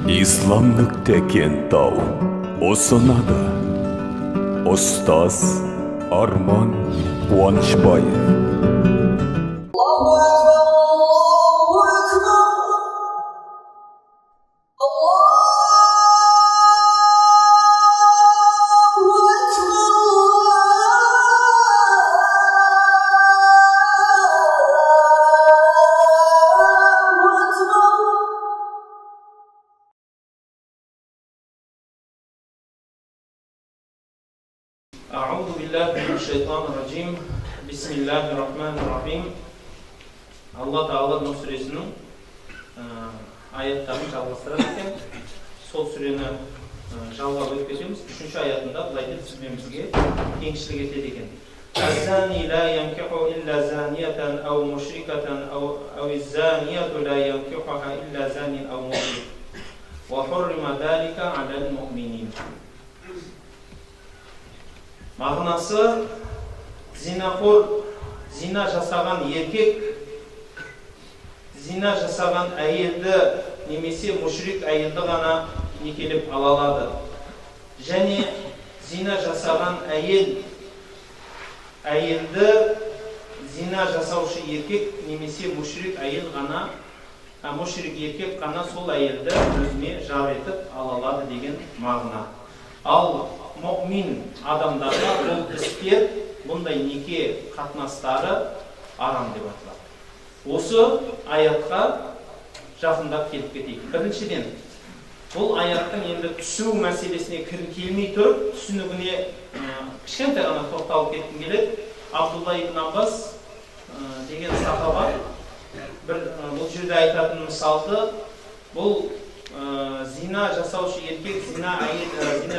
Islam.Kentau ұсынады. Ұстаз Арман Қуанышбаев. أعوذ بالله من الشيطان الرجيم بسم الله الرحمن الرحيم. Алла Тағала Нұр сүресінің аяттарын жалғастырады екен. Сол сүрені жалғап өтіп кетеміз. 3-ші аятында былай деп сізбемізге кеңшілік етеді екен. الزاني لا ينكح إلا زانية أو مشركة أو الزانية لا ينكحها إلا زان أو مشرك وحرم ذلك على المؤمنين. Мағынасы зинақор, зина жасаған еркек, зина жасаған әйелді немесе мүшрик әйелді ғана некелеп ала алады. Және зина жасаған әйелді зина жасаушы еркек немесе мүшрик әйел ғана, мүшрик еркек ғана сол әйелді өзіне жар етіп ала алады деген мағына. Ал мұъмин адамдарға бұл істер, бұндай неке қатынастары арам деп аталады. Осы аятқа жақындап келіп кетейік. Біріншіден, бұл аяттың енді түсу мәселесіне келмей тұрып, түсінігіне кішкентай ғана тоқталып кеткім келеді. Абдулла ибн Аббас деген сахаба бұл жерде айтатын мысалды, бұл зина жасаушы еркек зина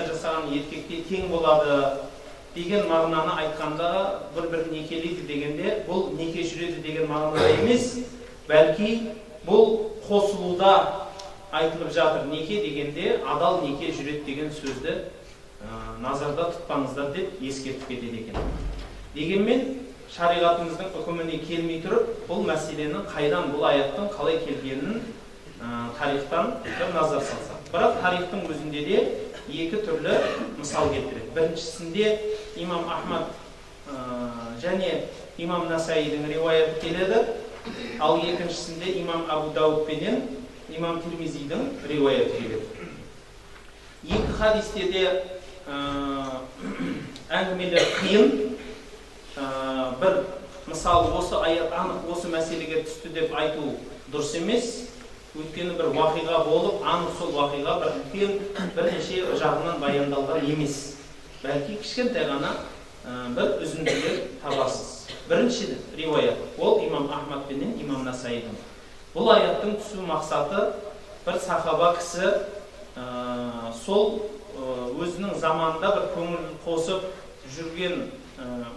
жасаған еркекке тең болады деген мағынаны айтқанда, бір некелейді дегенде, бұл неке жүреді деген мағынада емес, бәлки бұл қосылуда айтылып жатыр. Неке дегенде адал неке жүреді деген сөзді назарда тұтпаңыздар деп ескертіп кетеді екен. Дегенмен шариғатымыздың үкіміне келмей тұрып, бұл мәселенің қайдан, бұл аяттың қалай келгенін тарихтан бір назар салсақ. Бірақ тарихтың өзінде де екі түрлі мысал келтіреді. Біріншісінде имам Ахмад және имам Насаидің риуаяты келеді, ал екіншісінде имам Абу Дауд пенен имам Тирмизидің риуаяты келеді. Екі хадисте де әңгімелер қиын. Бір мысалы осы аят анық осы мәселеге түсті деп айту дұрыс емес. Өйткені бір уақиға болып, анық сол уақиға бірнеше жағынан баяндалған емес. Бәлки кішкентай ғана бір үзінділер табасыз. Бірінші риуаят, ол имам Ахмад пенен имам Насаидің. Бұл аяттың түсу мақсаты бір сахаба кісі сол өзінің заманында бір көңіл қосып жүрген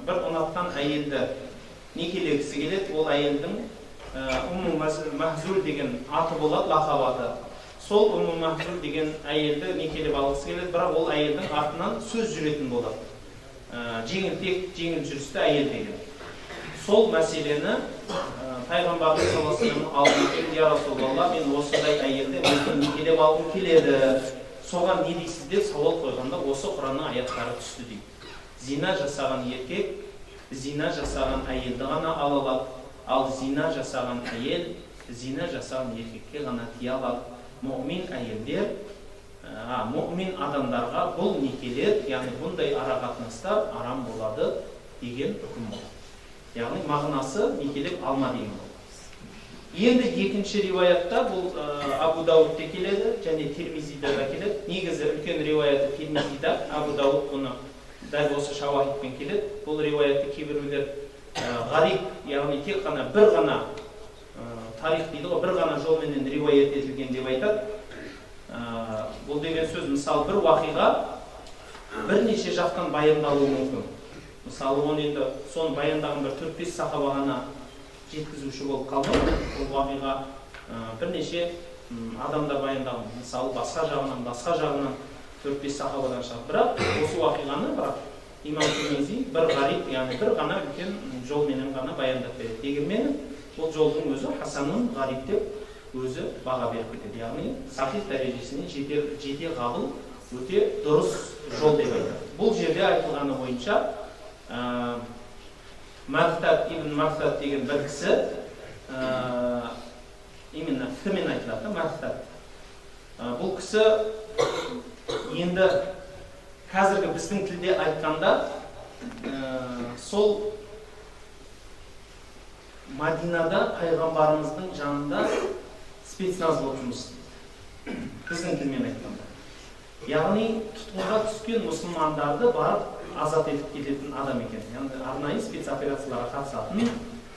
бір ұнатқан әйелді некелегісі келеді. Ол әйелдің Умму Махзул деген аты болады, лақабаты. Сол Умму Махзул деген әйелді некелеп алғысы келеді, бірақ ол әйелдің артынан сөз жүретін болады. Жеңілтек, жеңіл жүрісті әйел деген. Сол мәселені Пайғамбарымыз саллаллаху алейхи ва саллям алдына келіп, я Расулалла, мен осындай әйелді өзім некелеп алғым келеді. Соған не дейсіз деп сауал қойғанда, осы Құранның аяттары түсті дейді. Зина жасаған еркек, зина жасаған әйелді ғана ала алады. Ал зина жасаған әйел, зина жасаған еркекке ғана тие алады. Мұъмин әйелдер, мұъмин адамдарға бұл некелер, яғни бұндай арақатынастар арам болады деген үкім болады. Яғни мағынасы некелеп алма деген болады. Енді екінші риуаятта бұл Абу Даудте келеді және Тирмизиде де келеді. Негізі үлкен риуаяты Тирмизиде, Абу Дауд бұны дәл осы шауахидпен келеді. Бұл риуаятты кейбіреулер ғариб, яғни тек қана бір ғана тарих дейді ғой, бір ғана жолменен риуаят етілген деп айтады. Бұл деген сөз, мысалы бір уақиға бірнеше жақтан баяндалуы мүмкін. Мысалы оны енді соны баяндаған бір 4-5 сахаба ғана жеткізуші болып қалды. Бұл уақиға бірнеше адамдар баяндаған. Мысалы басқа жағынан 4-5 сахабадан шығады. Бірақ осы уақиғаны бірақ имам Тирмизи бір ғариб, яғни бір ғана үлкен жолменен ғана баяндап береді. Дегенмен бұл жолдың өзі хасанун ғариб деп өзі баға беріп кетеді. Яғни сахих дәрежесіне жете қабыл өте дұрыс жол деп айтады. Бұл жерде айтылғаны бойынша Мағтад ибн Мағтад деген бір кісі именно фімен айтылады, Мағтад. Бұл кісі енді қазіргі біздің тілде айтқанда сол Мадинада пайғамбарымыздың жанында спецназ болып жұмыс істейді. Біздің тілмен айтқанда. Яғни тұтқынға түскен мұсылмандарды барып азат етіп кететін адам екен. Яғни арнайы спецоперацияларға қатысатын,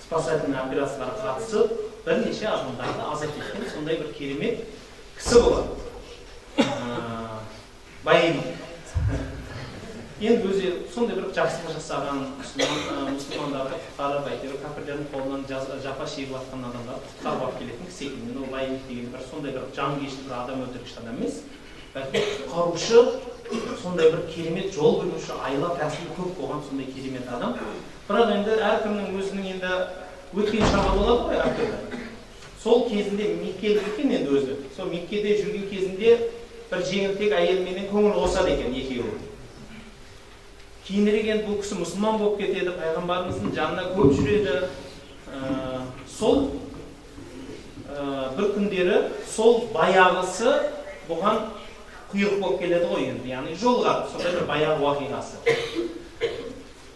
спасательный операцияларға қатысып, бірнеше адамдарды азат еткен сондай бір керемет кісі болады. Байым. Енді өзі сондай бір жақсылық жасаған мұсылмандарды құтқарып, әйтеуір кәпірлердің қолынан жапа шегіп жатқан адамдарды құтқарып алып келетін кісі екен. Енді ол Байым деген бір сондай бір жанкешті бір адам өлтіргіш адам емес. Бәлкім құтқарушы, сондай бір керемет жол беруші, айла тәсілі көп болған сондай керемет адам. Бірақ енді әркімнің өзінің енді өткен шағы болады ғой әртүрлі. Сол кезінде Меккелік екен енді өзі. Сол Меккеде жүрген кезінде бір жеңілтек әйелменен көңіл қосады екен екеуі. Кейінірек енді бұл кісі мұсылман болып кетеді, пайғамбарымыздың жанына көп жүреді. Сол бір күндері сол баяғысы бұған құйрық болып келеді ғой енді, яғни жолға, сондай бір баяғы уақиғасы.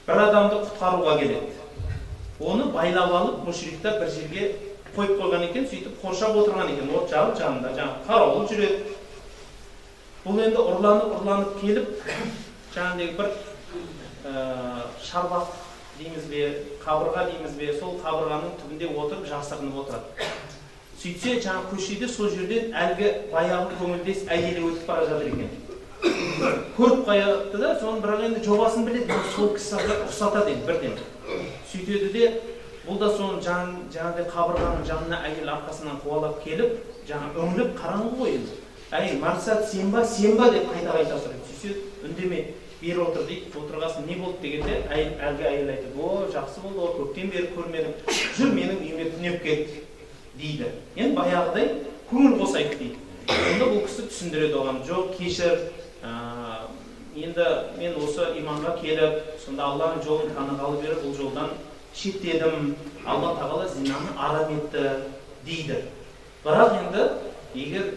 Бір адамды құтқаруға келеді. Оны байлап алып, мүшриктер бір жерге қойып қойған екен, сөйтіп қоршап отырған екен, от жағып жанында, жаңағы қарауыл жүреді. Бұл енді ұрланып келіп, жаңағыдай бір шарбақ дейміз бе, қабырға дейміз бе, сол қабырғаның түбінде отырып, жасырынып отырады. Сөйтсе, жаңа көшеде сол жерден әлгі баяғы көңілдес әйелі өтіп бара жатыр екен. Көріп қаяды да, соның бірақ енді жобасын біледі, сол кісіге ұқсатады енді бірден. Сөйтеді де, бұл да соның жаңағыдай қабырғаның жанына әйел арқасынан қуалап келіп, жаңа өңіліп қараңғы ғой енді. Әй, Мақсат, сен ба деп қайта сұрайды. Сөйтсе, үндеме, бері отыр дейді, отырғасын не болды дегенде, әлгі әйел айтады, о, жақсы болды, о, көптен бері көрмедім, жүр менің үйіме түнеп кет дейді. Енді баяғыдай көңіл қосайық дейді. Онда бұл кісі түсіндіреді оған, жоқ, кешір, енді мен осы иманға келіп, сонда Алланың жолын танығалы бері бұл жолдан шеттедім, Алла тағала зинаны арам етті дейді. Бірақ енді егер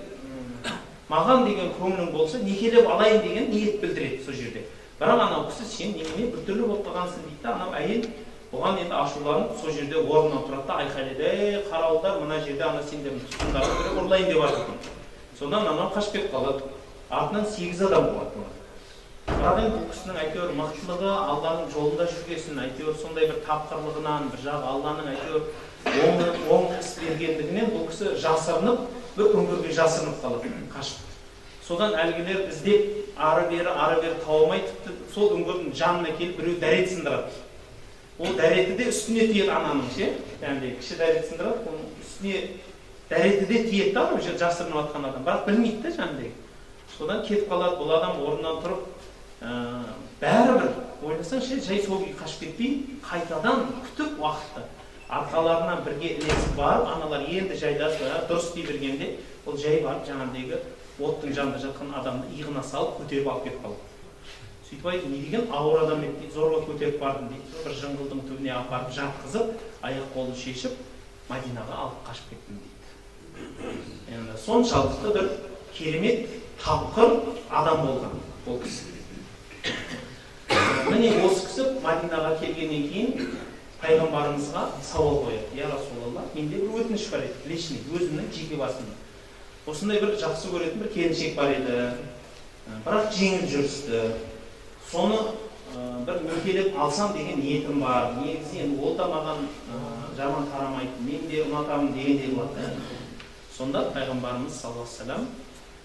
маған деген көңілің болса, некелеп алайын деген ниет білдіреді сол жерде. Бірақ анау кісі сен немене біртүрлі болып қалғансың дейді, анау әйел бұған енді ашуланып сол жерде орнынан тұрады да айқайлайды, қарауылдар мына жерде ана сендердің тұтқындарын бірі ұрлайын деп жатыр. Содан анау қашып кетіп қалады. Артынан 8 адам болады. Бірақ енді бұл кісінің әйтеуір мықтылығы, Алланың жолында жүргесін, әйтеуір сондай бір тапқырлығынан, бір жағы Алланың әйтеуір оң іс бергендігінен бұл кісі жасырынып, бір үңгірге жасырынып қалады, қашып. Содан әлгілер іздеп ары-бері тауамай, тіпті сол үңгірдің жанына келіп біреу дәрет сындырады. Ол дәреті де үстіне тиеді ананың, яғни кіші дәрет сындырады, оның үстіне дәреті де тиеді да, жасырынып жатқан адам. Бірақ білмейді де жаңағыдай. Содан кетіп қалады, бұл адам орнынан тұрып, бәрібір ойласаң жай сол күйі қашып кетпей, қайтадан күтіп уақытты арқаларынан бірге ілесіп барып, аналар енді жайдасып дұрыс дей бергенде, ол жай барып жаңағыдегі оттың жанында жатқан адамды иығына салып көтеріп алып кетіп қалды. Сөйтіп айтты, не деген ауыр адам еді дейді, зорға көтеріп бардым дейді, бір жыңғылдың түбіне апарып жатқызып, аяқ қолын шешіп, Мадинаға алып қашып кеттім дейді. Енді соншалықты бір керемет тапқыр адам болған ол кісі. Міне осы кісі Мадинаға келгеннен кейін пайғамбарымызға сауал қояды. Я Расулалла, менде бір өтініш бар еді, личный, өзімнің жеке басымның. Осындай бір жақсы көретін бір келіншек бар еді, бірақ жеңіл жүрісті. Соны бір мүмкелеп алсам деген ниетім бар. Негізі енді ол да маған жаман қарамайды, мен де ұнатамын дегендей болады. Сонда пайғамбарымыз саллаллаху алейхи вассалам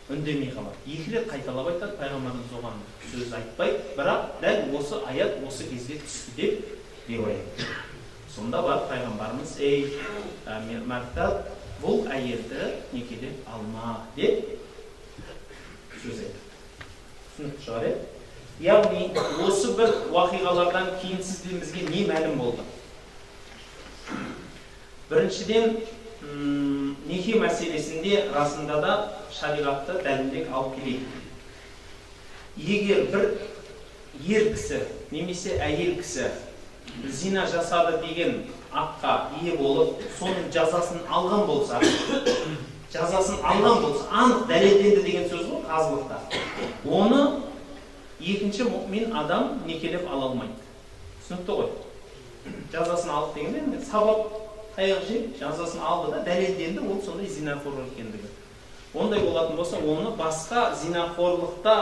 үндемей қалады. 2 рет қайталап айтады, пайғамбарымыз оған сөз айтпайды, бірақ дәл осы аят осы кезде түсті деп айтады. Сонда бар пайғамбарымыз, ей Мағтад, бұл әйелді некеден алма деп сөз айтады. Түсінікті шығар еді? Яғни осы бір уақиғалардан кейін сіздерімізге не мәлім болды? Біріншіден, неке мәселесінде расында да шариғатты дәлелдік алып келейік. Егер бір ер кісі немесе әйел кісі зина жасады деген аққа ие болып, соның жазасын алған болса, анық дәлелденді деген сөз ғой қазылықта. Оны екінші мұъмин адам некелеп ала алмайды. Түсінікті ғой? Жазасын алып дегенде, сабап таяқ жеп, жазасын алды да дәлелденді, ол сондай зинақор екендігі. Ондай болатын болса, оны басқа зинақорлықта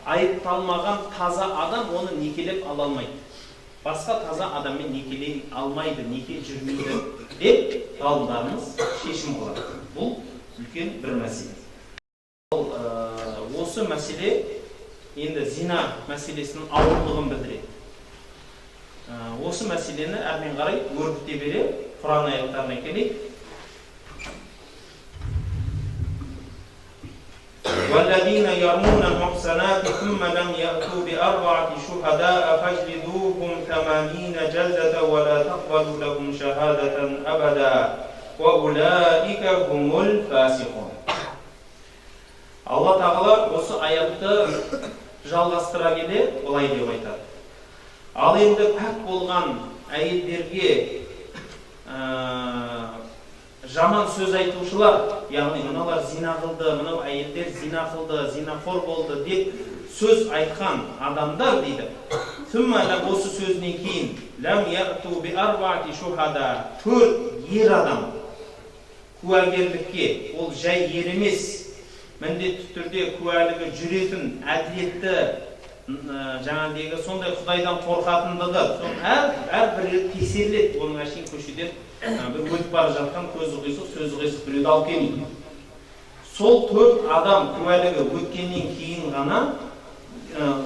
айыпталмаған таза адам оны некелеп ала алмайды. Басқа таза адаммен некелей алмайды, неке жүрмейді деп ғалымдарымыз шешім қылады. Бұл үлкен бір мәселе. Осы мәселе енді зина мәселесінің ауырлығын білдіреді. Осы мәселені әрмен қарай өрбіте бере Құран аяттарына келейік. وَالَّذِينَ يَرْمُونَ الْمُحْصَنَاتِ ثُمَّ لَمْ يَأْتُوا بِأَرْبَعَةِ شُهَدَاءَ فَاجْلِدُوهُمْ 80 جلدة ولا تقبلوا لهم شهادة أبدا وَأُولَٰئِكَ هُمُ الْفَاسِقُونَ. Алла Тағала осы аятты жалғастыра келе олай деп айтады. Ал енді пәк болған әйелдерге жаман сөз айтушылар, яғни мыналар зина қылды, мынау әйелдер зина қылды, зинақор болды деп сөз айтқан адамдар дейді. Түммәлі осы сөзінен кейін ләм яғту би арбаати шухада, 4 ер адам куәгерлікке, ол жай ер емес, міндетті түрде куәлігі жүретін, әділетті, жаңағыдегі сондай Құдайдан қорқатындығы, әрбір тексеріледі. Оның әшейін көшеден бір өтіп бара жатқан көзі қисық, сөзі қисық біреуді алып келмейді. Сол 4 адам куәлігі өткеннен кейін ғана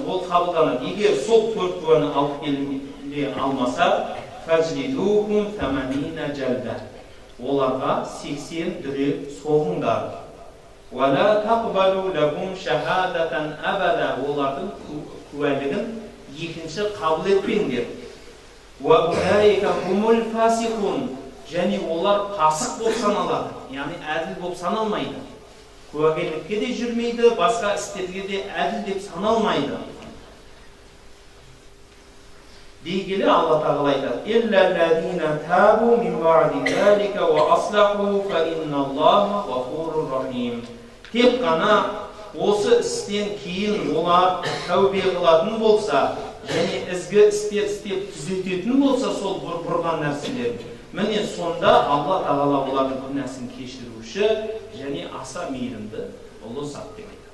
ол қабылданады. Егер сол 4 куәні алып келе алмаса, фажлидухум 80 жалда, оларға 80 дүре соғыңдар. وَلَا تَقْبَلُوا لَهُمْ شَهَادَةً أَبَدًا, олардың куәлігін екінші қабыл етпеңдер. وَأُولَٰئِكَ هُمُ الْفَاسِقُونَ, және олар фасық болып саналады, яғни әділ болып саналмайды. Куәгерлікке де жүрмейді, басқа істерге де әділ деп саналмайды. Дей келе Алла Тағала айтады: إِلَّا الَّذِينَ تَابُوا مِنْ بَعْدِ ذَلِكَ وَأَصْلَحُوا فَإِنَّ اللَّهَ غَفُورٌ رَحِيمٌ. Тек қана осы істен кейін олар тәубе қылатын болса, және ізгі істер істеп түзететін болса сол бұрған нәрселер, міне сонда Алла Тағала олардың күнәсін кешіруші және аса мейірімді ұлы зат деп айтады.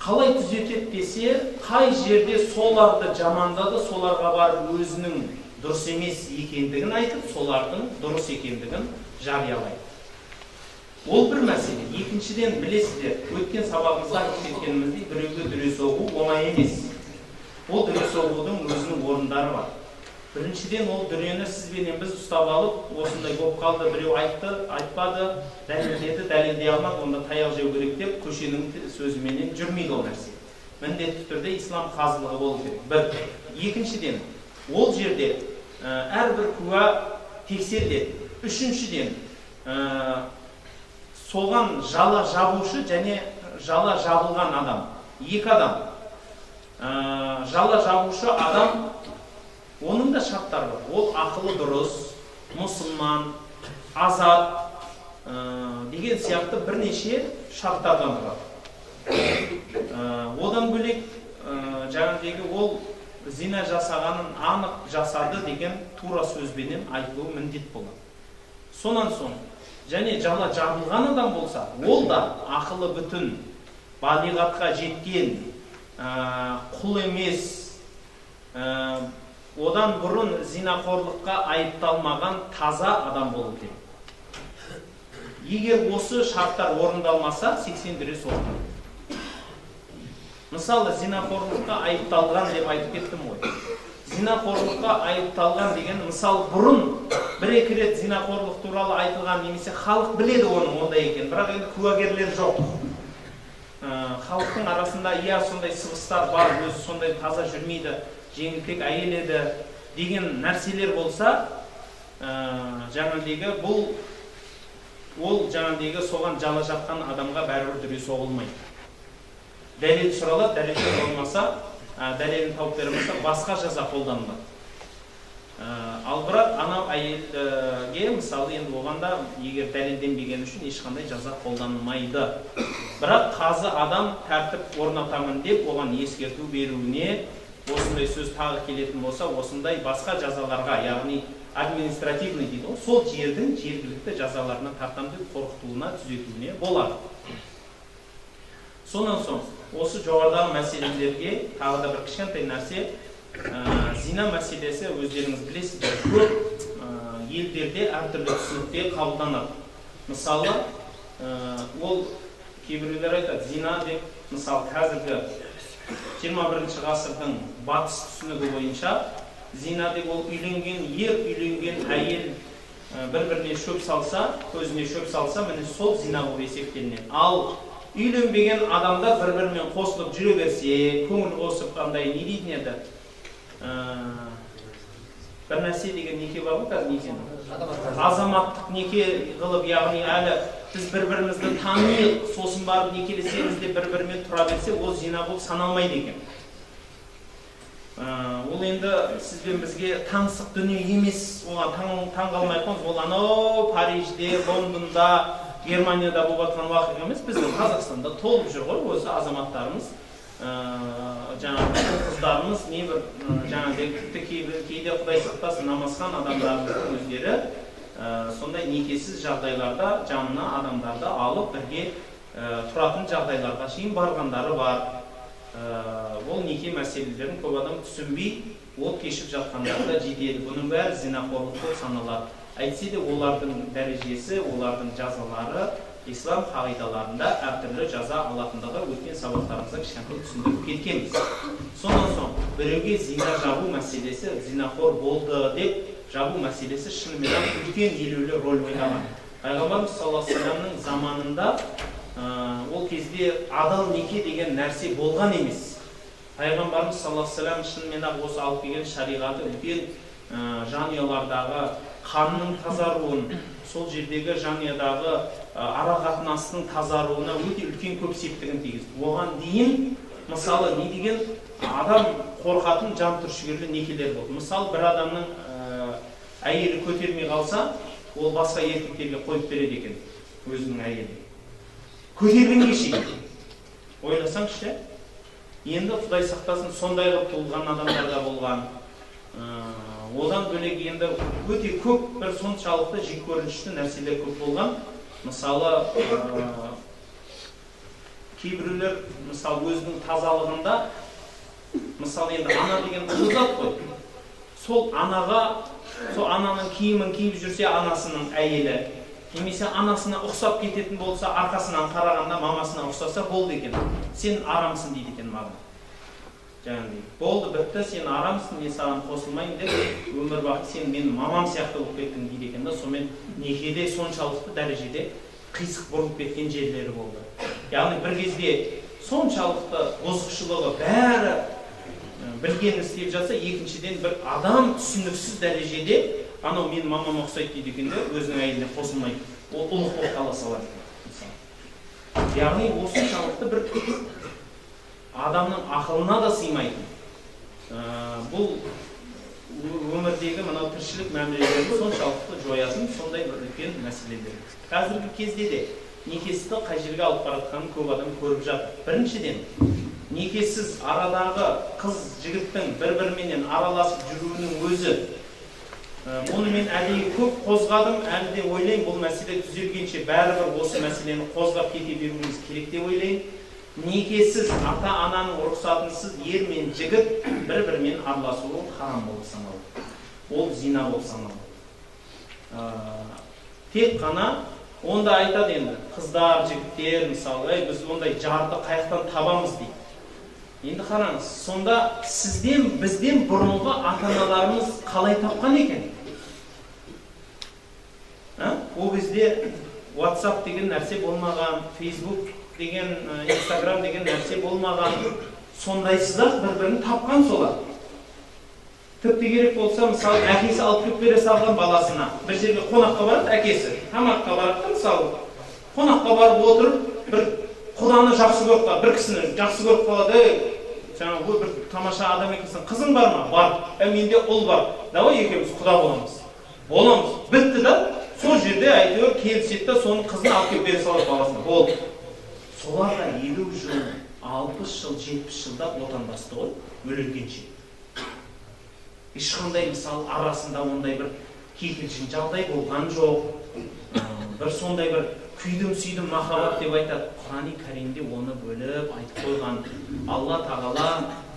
Қалай түзетеді десе, қай жерде соларды жамандады, соларға барып өзінің дұрыс емес екендігін айтып, солардың дұрыс екендігін жариялайды. Ол бір мәселе. Екіншіден білесіздер, өткен сабағымызда айтып кеткеніміздей, біреуге дүре соғу оңай емес. Ол дүре соғудың өзінің орындары бар. Біріншіден, ол дүрені сізбенен біз ұстап алып, осындай болып қалды, біреу айтты, айтпады, дәлелдеді, дәлелдей алмады, онда таяқ жеу керек деп, көшенің сөзіменен жүрмейді ол нәрсе. Міндетті түрде ислам қазылығы болу керек. Бір. Екіншіден, ол жерде әрбір куә тексеріледі. Үшіншіден, соған жала жабушы және жала жабылған адам. Екі адам. Жала жабушы адам, оның да шарттары бар. Ол ақылы дұрыс, мұсылман, азат деген сияқты бірнеше шарттардан тұрады. Одан бөлек жаңағыдегі ол зина жасағанын анық жасады деген тура сөзбенен айтылуы міндет болады. Сонан соң, және жала жабылған адам болса, ол да ақылы бүтін, балиғатқа жеткен, құл емес, одан бұрын зинақорлыққа айыпталмаған таза адам болу керек. Егер осы шарттар орындалмаса, 80 дүре соғылады. Мысалы, зинақорлыққа айыпталған деп айтып кеттім ғой. Зинақорлыққа айыпталған деген, мысалы, бұрын бір-екі рет зинақорлық туралы айтылған, немесе халық біледі оның ондай екен, бірақ енді куәгерлер жоқ. Халықтың арасында сондай сыбыстар бар, өзі сондай таза жүрмейді, жеңілтек әйел еді деген нәрселер болса, жаңағыдегі бұл ол жаңағыдегі соған жала жапқан адамға бәрібір дүре соғылмайды. Дәлел сұралады, дәлел сұралмаса, дәлелін тауып бермесе, басқа жаза қолданылады. Ал бірақ анау әйелге мысалы енді оғанда егер дәлелденбеген үшін ешқандай жаза қолданылмайды. Бірақ қазы адам тәртіп орнатамын деп оған ескерту беруіне осындай сөз тағы келетін болса, осындай басқа жазаларға, яғни административный дейді, сол жердің жергілікті жазаларына тартамын деп қорқытуына, түзетуіне болады. Сонан соң, осы жоғарыдағы мәселелерге тағы да бір кішкентай нәрсе, зина мәселесі өздеріңіз білесіздер, көп елдерде әртүрлі түсінікте қабылданады. Мысалы, ол кейбіреулер айтады, зина деп, мысалы қазіргі 21 ғасырдың батыс түсінігі бойынша, зина деп ол үйленген ер, үйленген әйел бір-біріне шөп салса, көзіне шөп салса, міне сол зина болып есептелінеді. Ал үйленбеген адамдар бір-бірімен қосылып жүре берсе, көңіл қосып қандай не дейтін еді? Бір нәрсе деген неке бар ғой, қазір некені? Азаматтық неке қылып, яғни әлі біз бір-бірімізді танıyық, сосын барып некелесеміз де бір-бірімен тұра берсе, ол зина болып саналмайды екен. Ол енді сізбен бізге таңсық дүние емес, оған таң қалмай қойыңыз. Ол анау Парижде, Лондонда, Германияда болып жатқан уақиға емес, біздің Қазақстанда толып жүр ғой осы азаматтарымыз, жаңағы қыздарымыз, небір жаңағы кейде Құдай сақтасын намазхан адамдардың өздері сондай некесіз жағдайларда жанына адамдарды алып бірге тұратын жағдайларға шейін барғандары бар. Ол неке мәселелерін көп адам түсінбей, от кешіп жатқандары да жетеді. Бұның бәрі зинақорлық болып саналады. Әйтсе де олардың дәрежесі, олардың жазалары ислам қағидаларында әртүрлі жаза алатындығы өткен сабақтарымызда кішкентай түсіндіріп кеткенбіз. Сонан соң біреуге зина жабу мәселесі, зинақор болды деп жабу мәселесі шынымен үлкен елеулі рөл ойнаған. Пайғамбарымыз саллаллаху алейхи вассаламның заманында ол кезде адал неке деген нәрсе болған емес. Пайғамбарымыз саллаллаху алейхи вассалам шынымен осы алып келген шариғаты үлкен жанұялардағы қанның тазаруын, сол жердегі жанұядағы ара қатынастың тазаруына өте үлкен көп септігін тигізді. Оған дейін мысалы не деген адам қорқатын жан түршігерлі некелер болды. Мысалы бір адамның әйелі көтермей қалса, ол басқа еркектерге қойып береді екен өзінің әйелін. Көтергенге шейін. Ойласаңызшы, енді Құдай сақтасын сондай қылып туылған адамдар да болған. Одан бөлек енді өте көп бір соншалықты жек көрінішті нәрселер көп болған. Мысалы, кейбіреулер мысалы өзінің тазалығында, мысалы енді ана деген ұлызат қой. Сол анаға, сол ананың киімін киіп жүрсе анасының әйелі, немесе анасына ұқсап кететін болса, арқасынан қарағанда мамасына ұқсаса болды екен. Сен арамсың дейді екен маған. Жаңағыдай, болды, бітті, сен арамсың, мен саған қосылмайын деп, өмір бақи сен менің мамам сияқты болып кеттің дейді екен да, сонымен некеде соншалықты дәрежеде қисық бұрып кеткен жерлері болды. Яғни бір кезде соншалықты бұзықшылығы бәрі білген істеп жатса, екіншіден бір адам түсініксіз дәрежеде анау менің мамама ұқсайды дейді екен де, өзінің әйеліне қосылмайды. Ол ұлық болып қала салады. Яғни осыншалықты бір адамның ақылына да сыймайтын. Бұл өмірдегі мынау тіршілік мәмілелерді соншалықты жоятын сондай бір үлкен мәселелер. Қазіргі кезде де некесізді қай жерге алып баратқанын көп адам көріп жатыр. Біріншіден, некесіз арадағы қыз жігіттің бір-біріменен араласып жүруінің өзі, оны мен әдейі көп қозғадым, әлі де ойлаймын, бұл мәселе түзелгенше бәрібір осы мәселені қозғап кете беруіміз керек деп ойлаймын. Некесіз ата-ананың рұқсатынсыз ер мен жігіт бір-бірімен араласуы харам болып саналады. Ол зина болып саналады. Тек қана онда айтады енді, қыздар, жігіттер, мысалы, біз ондай жарды қаяқтан табамыз дейді. Енді қараңыз, сонда бізден бұрынғы ата-аналарымыз қалай тапқан екен? Ол кезде WhatsApp деген нәрсе болмаған, Facebook деген, Instagram деген нәрсе болмаған, сондайсыз-ақ бір-бірін тапқан солар. тіпті керек болса, мысалы, әкесі алып келіп бере салған баласына. Бір жерге қонаққа барады, әкесі. Тамаққа барады, мысалы, қонаққа барып отырып, бір құданы жақсы көріп қалады, бір кісіні жақсы көріп қалады, жаңағы бір тамаша адам екенсің, қызың бар ма? Бар. Менде ұл бар. Давай екеуміз құда боламыз. Боламыз. Бітті да, сол жерде әйтеуір келіседі да, соның қызын алып келіп бере салады баласына. Болды. Соларға 50 жыл, 60 жыл, 70 жылда отандасты ғой, өлгенше. Ешқандай мысалы арасында ондай бір кикілжің жағдай болған жоқ. Бір сондай бір күйдім-сүйдім махаббат деп айтады. Құран-ы Кәримде оны бөліп айтып қойған. Алла тағала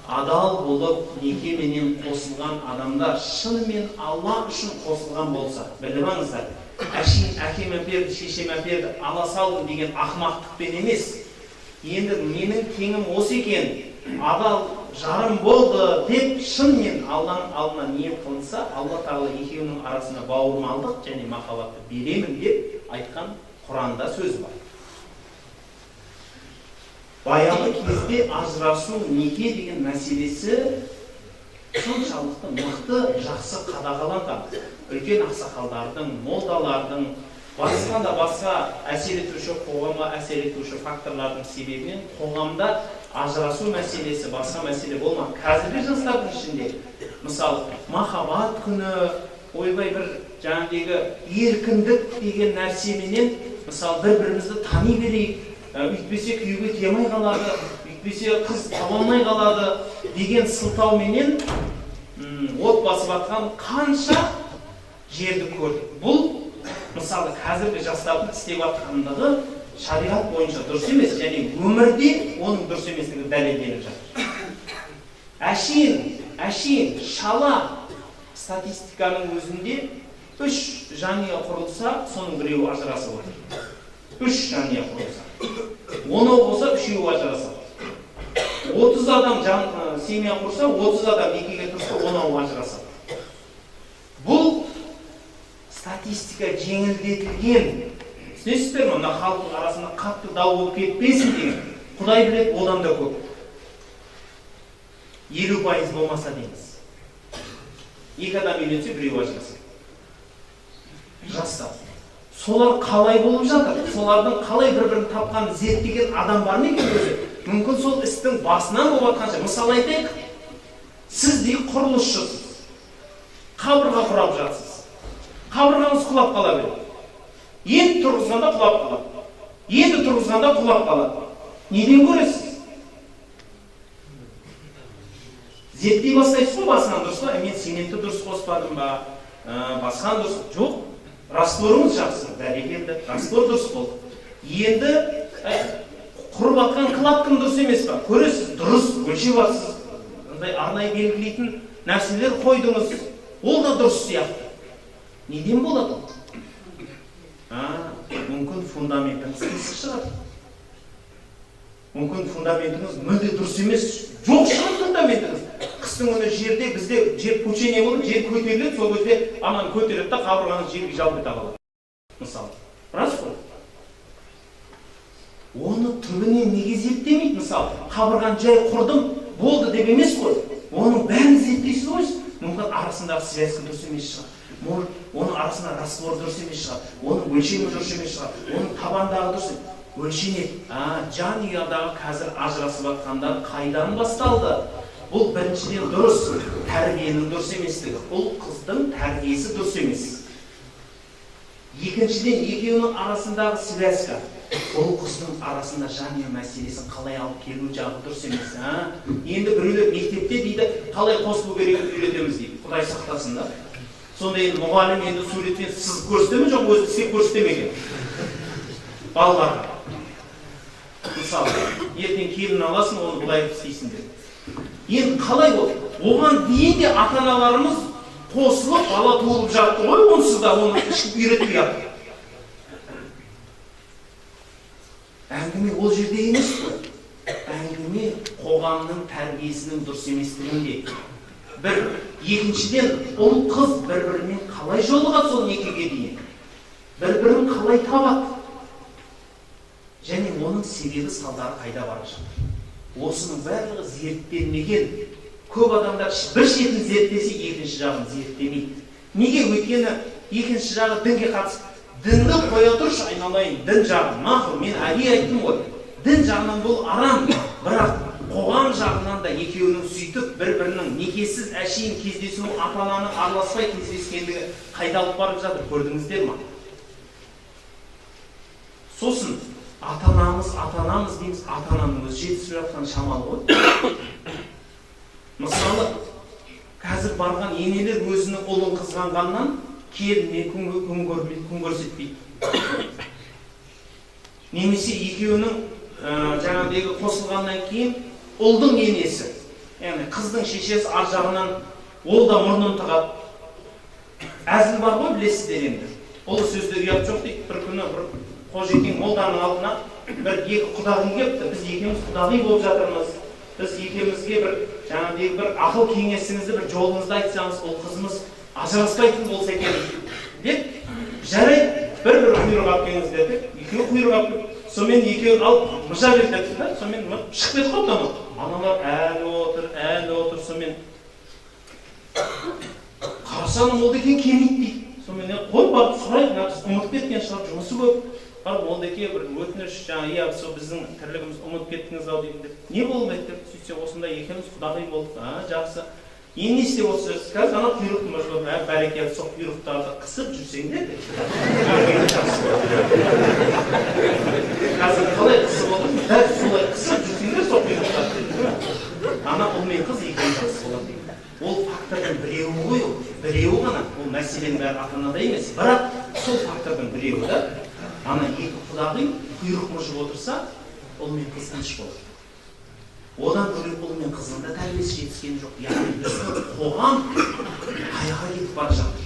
адал болып некеменен қосылған адамдар шынымен Алла үшін қосылған болса, біліп алыңыздар, әшейін әкем әперді, шешем әперді, ала салдым деген ақымақтықпен емес. Енді менің теңім осы екен, адал жарым болды деп шынымен Алланың алдына ниет қылынса, Алла тағала екеуінің арасына бауырмалдық және махаббатты беремін деп айтқан Құранда сөз бар. Баяғы кезде ажырасу, неке деген мәселесі соншалықты мықты, жақсы қадағаланған. Үлкен ақсақалдардың, молдалардың, басқа әсер етуші, қоғамға әсер етуші факторлардың себебінен қоғамда ажырасу мәселесі басқа мәселе болмақ. Қазіргі жастардың ішінде, мысалы, махаббат күні, ойбай бір жаңағы еркіндік деген нәрсеменен, мысалы, бір-бірімізді тани берейік, үйтпесе күйеуге тиемей қалады, үйтпесе қыз таба алмай қалады деген сылтауменен отбасы батқан қанша жерді көрдік. Бұл, мысалы, қазіргі жастардың істеп жатқандығы шариғат бойынша дұрыс емес, және өмірде оның дұрыс еместігі дәлелденіп жатыр. Әшейін шала статистиканың өзінде 3 жанұя құрылса, соның біреуі ажырасып отыр. 3 жанұя құрылса. 10 болса, 3-еуі ажырасады. 30 адам семья құрса, 30 адам некеге тұрса, 10-ы ажырасады. Бұл статистика жеңілдетілген. Түсінесіздер ме? Мына халықтың арасында қатты дау болып кетпесін деген. Құдай біледі, одан да көп. 50% болмаса дейміз. 2 адам үйленсе, біреуі ажырасады. Жастар. Солар қалай болып жатыр? Солардың қалай бір-бірін тапқан, зерттеген адам бар ма екен өзі? Мүмкін сол істің басынан болып жатқанша. Мысалы айтайық, сіз де құрылысшысыз. Қабырға құрап жатсыз. Қабырғаңыз құлап қала береді. Енді тұрғызғанда құлап қалады. Енді тұрғызғанда құлап қалады. Неден көресіз? Зерттей бастайсыз ғой басынан, дұрыс па? Мен цементті дұрыс қоспадым ба? Басқан дұрыс? Жоқ. Растворыңыз жақсы, бәрекелді. Раствор дұрыс болды. Енді құрып атқан кладкың дұрыс емес па? Көресіз, дұрыс, өлшеп алсыз. Арнайы белгілейтін нәрселер қойдыңыз. Ол да дұрыс сияқты. Неден болады? Мүмкін фундаментіңіз қисық шығар. Мүмкін фундаментіңіз мүлде дұрыс емес. Жоқ шығар фундаментіңіз. Қыстың күні жерде, бізде жер пучение болды, жер көтеріледі, сол кезде аман көтереді да қабырғаны жерге жалп ете қалады. Мысалы, рас қой. Оны түбінен неге зерттемейді? Мысалы, қабырғаны жай құрдым, болды деп емес қой. Оның бәрін зерттейсіз ғой. Мүмкін арасындағы связка дұрыс емес шығар. Оның арасында раствор дұрыс емес шығар. Оның өлшемі дұрыс емес шығар. Оның табандағы дұрыс өлшенеді. Жанұядағы қазір ажырасып жатқандар қайдан басталды? Бұл біріншіден дұрыс, тәрбиенің дұрыс еместігі. Бұл қыздың тәрбиесі дұрыс емес. Екіншіден, екеуінің арасындағы связка. Бұл қыздың арасында жанұя мәселесін қалай алып келу жағы дұрыс емес. Енді біреулер мектепте дейді, қалай қосылу керек үйретеміз дейді. Құдай сақтасын да. Сонда енді мұғалім енді суретпен сіз көрсетеме жоқ, өзі істеп көрсетеме екен. Балаларға. Мысалы, ертең келін аласың, оны былай істейсің деп. Енді қалай ол? Оған дейін де ата-аналарымыз қосылып, бала туылып жатты ғой, онсыз да оны ішіп үйретпей жатыр. Әңгіме ол жерде емес қой. Әңгіме қоғамның тәрбиесінің дұрыс еместігінде. Бір, екіншіден, ұл қыз бір-бірімен қалай жолығады сол некеге дейін? Бір-бірін қалай табады? Және оның себебі салдары қайда бара жатыр? Осының барлығы зерттелмеген, көп адамдар бір шетін зерттесе екінші жағын зерттемейді. Неге? Өйткені екінші жағы дінге қатысты. Дінді қоя тұршы, айналайын, дін жағын. Мақұл, мен әдейі айттым ғой. Дін жағынан бұл арам, бірақ қоғам жағынан да екеуінің сөйтіп бір-бірінің некесіз әшейін кездесуі, ата-ананың араласпай кездескендігі қайда алып барып жатыр, көрдіңіздер ма? Сосын ата-анамыз дейміз, ата-ананың өзі жетісіп жатқан шамалы ғой. Мысалы, қазір барған енелер өзінің ұлын қызғанғаннан келіне күн көрсетпейді. Немесе екеуінің жаңағыдегі қосылғаннан кейін ұлдың енесі, яғни қыздың шешесі ар жағынан ол да мұрнын тығады. Әзіл бар ғой, білесіздер енді. Ол сөзде ұят жоқ дейді. Бір күні бір қожекең молданың алдына бір екі құдағи келіпті. Біз екеуміз құдағи болып жатырмыз. Біз екеумізге бір жаңағыдегі бір ақыл кеңесіңізді, бір жолыңызды айтсаңыз, ол қызымыз ажыраспайтын болса екен деп, жарайды, бір құйрық алып келіңіз деді. Екеуі құйрық алып, сонымен екеуін алып мыжа берді да, сонымен шығып кетіп қалды ана. Аналар әлі отыр, сонымен қарасаның молдекен келмейді дейді. Сонымен қой барып сұрайды, ұмытып кеткен шығар, жұмысы көп. Барып молдеке бір өтініш, жаңа сол біздің тірлігіміз ұмытып кеттіңіз-ау деймін деп. Не болмайды деп, сөйтсе осында екеуміз құдағи болдық. Жақсы. Енді не істеп отырсыз? Қазір ана құйрықты мыжылып, бәрекелді, сол құйрықтарды қысып жүрсеңдер деп. Қазір қалай қысып отырсың? Дәл солай қысып жүрсеңдер сол құйрықтарды. Ана ұл мен қыз екеуі қысып болады дейді. Ол фактордың біреуі ғой, біреуі ғана. Ол мәселенің бәрі ата-анада емес, бірақ сол фактордың біреуі да. Ана екі құдағи құйрық мыжып отырса, ұл мен қыз тыныш болады. Одан бөлек ұл мен қыздың да тәрбиесі жетіскен жоқ. Яғни біздің қоғам қайға кетіп бара жатыр.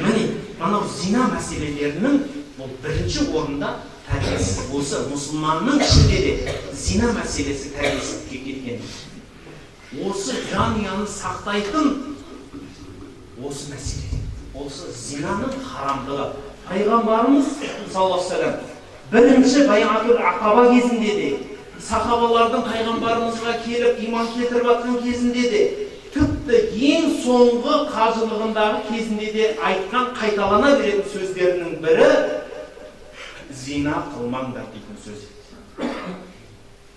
Міне, анау зина мәселелерінің бұл бірінші орында тәрбиесіз. Осы мұсылманның ішінде де зина мәселесі тәрбиесізге кеткен. Осы жанұяны сақтайтын осы мәселе. Осы зинаның харамдығы. Пайғамбарымыз саллаллаху алейхи ва саллям бірінші байғатул ақаба кезінде де, сахабалардың пайғамбарымызға келіп иман келтіріп жатқан кезінде де, тіпті ең соңғы қажылығындағы кезінде де айтқан қайталана беретін сөздерінің бірі зина қылмаңдар дейтін сөз.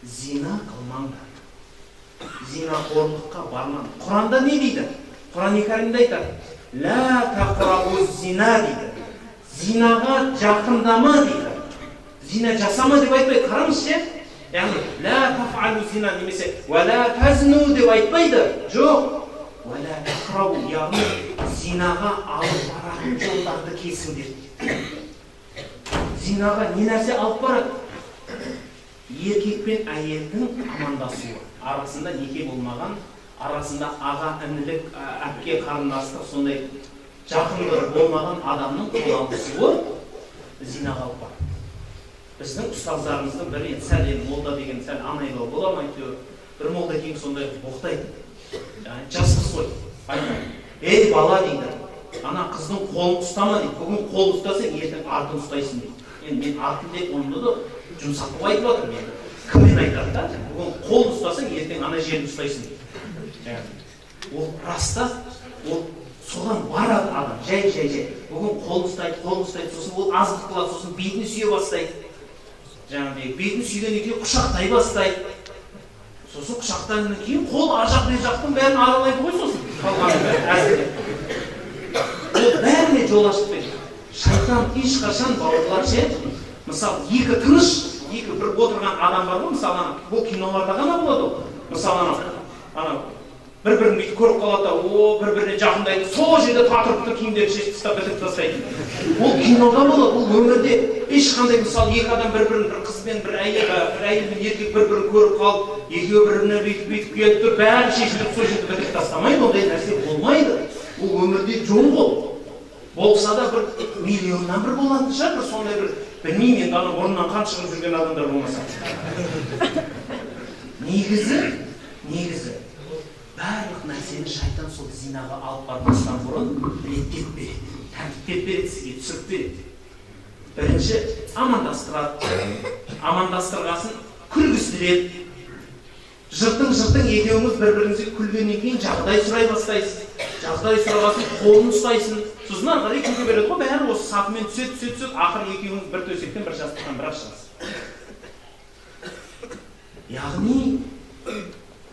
Зина қылмаңдар. Зинақорлыққа бармаңдар. Құранда не дейді? Құран-ы Кәрімде айтады: «Ла тақрабу зина» дейді. Зинаға жақындама дейді. Зина жасама деп айтпайды. Қараңызшы, яғни ла тафалу зина немесе уәла тазну деп айтпайды. Жоқ. Уәла тақрабу, яғни зинаға алып баратын жолдарды кесіңдер дейді. Зинаға не нәрсе алып барады? Еркек пен әйелдің амандасуы, арасында неке болмаған, арасында аға, інілік, әпке, қарындастық, сондай жақындығы болмаған адамның қол алысуы зинаға алып барады. Біздің ұстаздарымыздың бірі, сәл молда деген сәл анайлау бола ма әйтеуір, бір молда екен сондай боқтайды. Жас қыз ғой. Ей бала дейді, ана қыздың қолын ұстама дейді. Бүгін қол ұстасаң, ертең артын ұстайсың дейді. Енді мен артын деп онды да жұмсатып айтып жатырмын енді. Кіммен айтады да? Бүгін қол ұстасаң, ертең ана жерін ұстайсың дейді. Ол раста, ол соған барады адам, жай. Бүгін қол ұстайды, сосын ол азық қылады, сосын бетін сүйе бастайды. Жаңағыдай бетін сүйген екен құшақтай бастайды. Сосын құшақтағаннан кейін қол ар жақ бер жақтың бәрін аралайды ғой, сосын қалғанын бәрін әзірлеп. Ол бәріне жол ашып береді. Шайтан ешқашан бауырлар ше, мысалы екі тыныш, екі бір отырған адам бар ғой, мысалы бұл киноларда ғана болады ол. Мысалы ана бір-бірін бүйтіп көріп қалады да, бір-біріне жақындайды, сол жерде татырыпты киімдерін шешіп тастап бітіріп тастайды. Ол кинода болады, ол өмірде ешқандай, мысалы екі адам бір-бірін, бір қыз бен бір әйел мен еркек бір-бірін көріп қалып, екеуі бір-біріне бүйтіп келіп тұр, бәрі шешіліп сол жерде бітіріп тастамайды, ондай нәрсе болмайды. Ол өмірде жөн бол. Болса да бір миллионнан бір болатын шығар, бір сондай бір, білмеймін енді ана орнынан қан шығып жүрген адамдар болмаса. Негізі барлық нәрсені шайтан сол зинаға алып бармастан бұрын реттеп береді, тәртіптеп береді, сізге түсіріп береді. Бірінші амандастырады, амандастырғасын күлгіздіреді. жыртың екеуіңіз бір-біріңізге күлгеннен кейін жағдай сұрай бастайсыз. Жағдай сұрағасын қолын ұстайсың. Сосын ары қарай күлге береді ғой, бәрі осы сатымен түседі, ақыры екеуіңіз бір төсектен бір жастықтан бір шығасыз. Яғни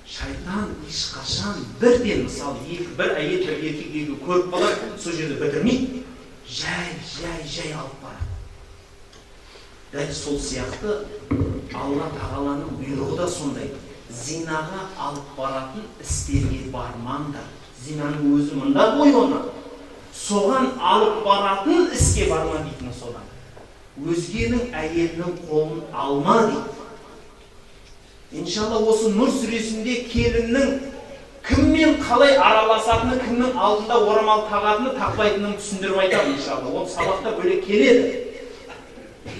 шайтан ешқашан бірден, мысалы, бір әйел бір еркек екеуі көріп қалады, сол жерде бітірмейді, жай алып барады. Дәл сол сияқты Алла тағаланың бұйрығы да сондай. Зинаға алып баратын істерге бармаңдар. Зинаның өзі мында ғой оны. Соған алып баратын іске барма дейтіні содан. Өзгенің әйелінің қолын алма дейді. Иншалла осы Нұр сүресінде келіннің кіммен қалай араласатыны, кімнің алдында орамал тағатыны, тақпайтынын түсіндіріп айтамын иншалла. Ол сабақта бөлек келеді.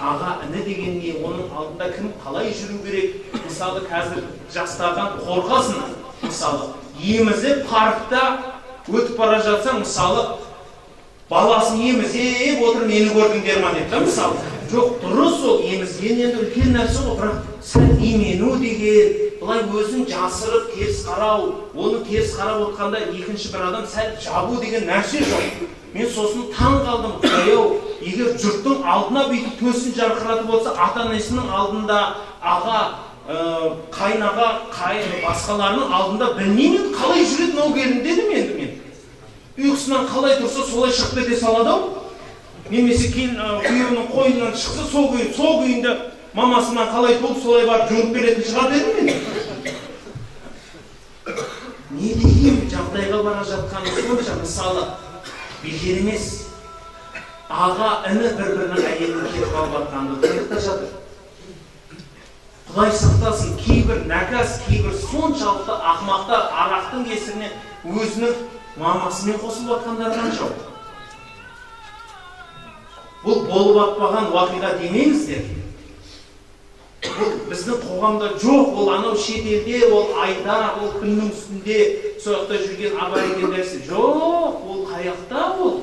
Аға, іні деген не, оның алдында кім қалай жүру керек? Мысалы, қазір жастардан қорқасын. Мысалы, емізіп паркта өтіп бара жатсаң, мысалы, баласын емізеп отыр, мені көрдіңдер ма деп та, мысалы. Жоқ, дұрыс ол, емізген енді үлкен нәрсе ғой, бірақ сәл имену деген, бұлай өзін жасырып, теріс қарау, оны теріс қарап отқанда екінші бір адам сәл жабу деген нәрсе жоқ. Мен сосын таң қалдым, Құдай-ау, егер жұрттың алдына бүйтіп төсін жарқыратып отса, ата-анасының алдында, аға, қайнаға, басқаларының алдында білмеймін қалай жүретін ау келін дедім енді мен. Ұйқысынан қалай тұрса солай шығып кете салады ау. Немесе кейін күйеуінің қойнынан шықса, сол күйінде мамасынан қалай туып солай барып жүріп беретін шығар дедім мен. Не деген жағдайға бара жатқаны сонша, мысалы, бекер емес. Аға, іні бір-бірінің әйелін кетіп алып жатқанды қайықта жатыр. Құдай сақтасын, кейбір нәкәс, кейбір соншалықты ақымақтар арақтың кесірінен өзінің мамасымен қосылып жатқандар қанша. Бұл болып атпаған уақиға демеңіздер. Бұл біздің қоғамда жоқ, ол анау шетелде, ол айда, ол күннің үстінде сояқта жүрген аға екен дерсі. Жоқ, ол қаяқта ол.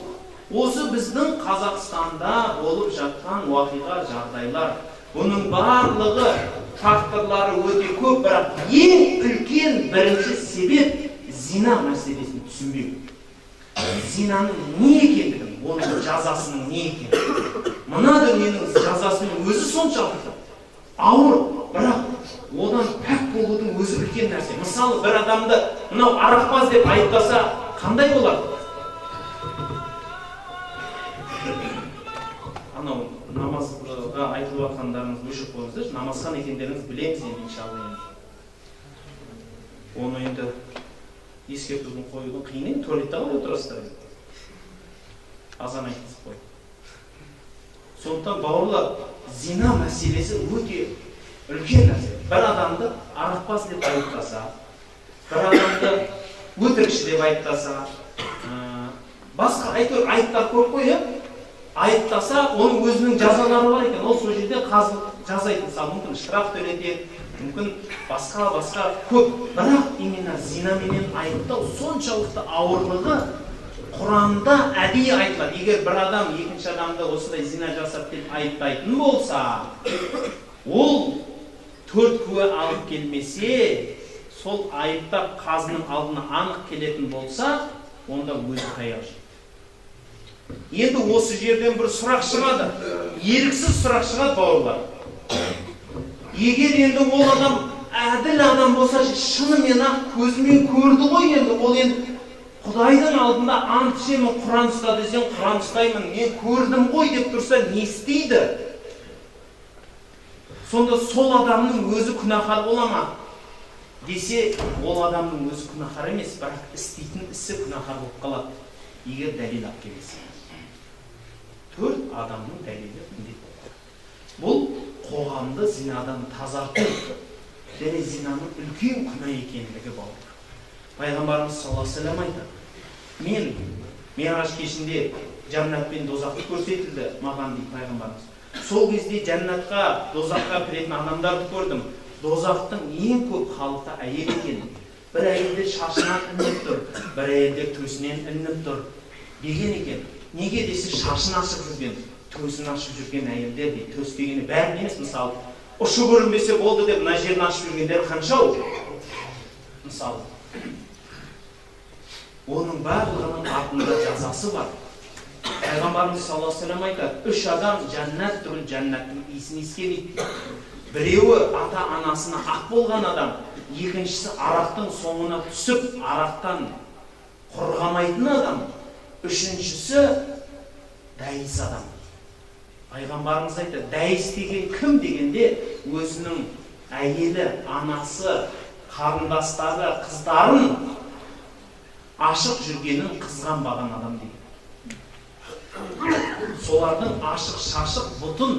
Осы біздің Қазақстанда болып жатқан уақиға жағдайлар. Бұның барлығы факторлары өте көп, бірақ ең үлкен бірінші себеп зина мәселесін түсінбеу. Зинаның не екендігін, оның жазасының не екендігін. Мына дүниенің жазасының өзі соншалықты ауыр, бірақ одан пәк болудың өзі үлкен нәрсе. Мысалы, бір адамды мынау арақпаз деп айыптаса, қандай болады? Анау намазға айтылып жатқандарыңыз өшіп қойыңыздар, намазхан екендеріңіз білеміз енді иншалла. Оны енді ескертудің қоюдың қиын, туалетте қалай отырасыздар. Азан айтқызып қой. Сондықтан бауырлар, зина мәселесі өте үлкен нәрсе. Бір адамды арақпаз деп айыптаса, бір адамды өтірікші деп айыптаса, басқа айыптар көп қой, айыптаса, оның өзінің жазалары бар екен. Ол сол жерде жазайтын, мүмкін штраф төлетеді, мүмкін басқа көп. Бірақ именно зинаменен айыптау соншалықты ауырлығы Құранда әдейі айтылады. Егер бір адам екінші адамды осындай зина жасап деп айыптайтын болса, ол 4 куә алып келмесе, сол айыптап қазының алдына анық келетін болса, онда өзі таяқ жейді. Енді осы жерден бір сұрақ шығады. Еріксіз сұрақ шығады, бауырлар. Егер енді ол адам әділ адам болса, шынымен ақ көзімен көрді ғой, енді ол енді Құдайдың алдында ант ішемін, Құран ұста десең, Құран ұстаймын, мен көрдім ғой деп тұрса, не істейді? Сонда сол адамның өзі күнәһар бола ма? Десе, ол адамның өзі күнәһар емес, бірақ істейтін ісі күнәһар болып қалады, егер дәлел алып келмесе. 4 адамның дәлелі міндет болады. Бұл қоғамды зинадан тазарту, және зинаның үлкен күнә екендігі бар. Пайғамбарымыз саллаллаху алейхи ва саллям айтады: мен Миғраж кешінде жәннат пен дозақты көрсетілді маған дейді пайғамбарымыз. Сол кезде жәннатқа, дозаққа кіретін адамдарды көрдім. Дозақтың ең көп халқы әйел екен. Бір әйелдер шашынан ілініп тұр, бір әйелдер төсінен ілініп тұр деген екен. Неге десе, шашын ашып жүрген, төсін ашып жүрген әйелдер дейді. Төс дегені бәрін емес, мысалы, ұшы көрінбесе болды деп мына жерін ашып жүргендер қаншау? Мысалы, оның барлығының артында жазасы бар. Пайғамбарымыз саллаллаху алейхи ва саллям айтады, 3 адам жәннат түгіл жәннаттың иісін иіскемейді. Біреуі ата-анасына ақ болған адам, екіншісі арақтың соңына түсіп, арақтан құрғамайтын адам, үшіншісі дәйіс адам. Пайғамбарымыз айтады, дәйіс деген кім дегенде, өзінің әйелі, анасы, қарындастары, қыздарын ашық жүргенін қызғанбаған адам деген. Солардың ашық-шашық бұтын,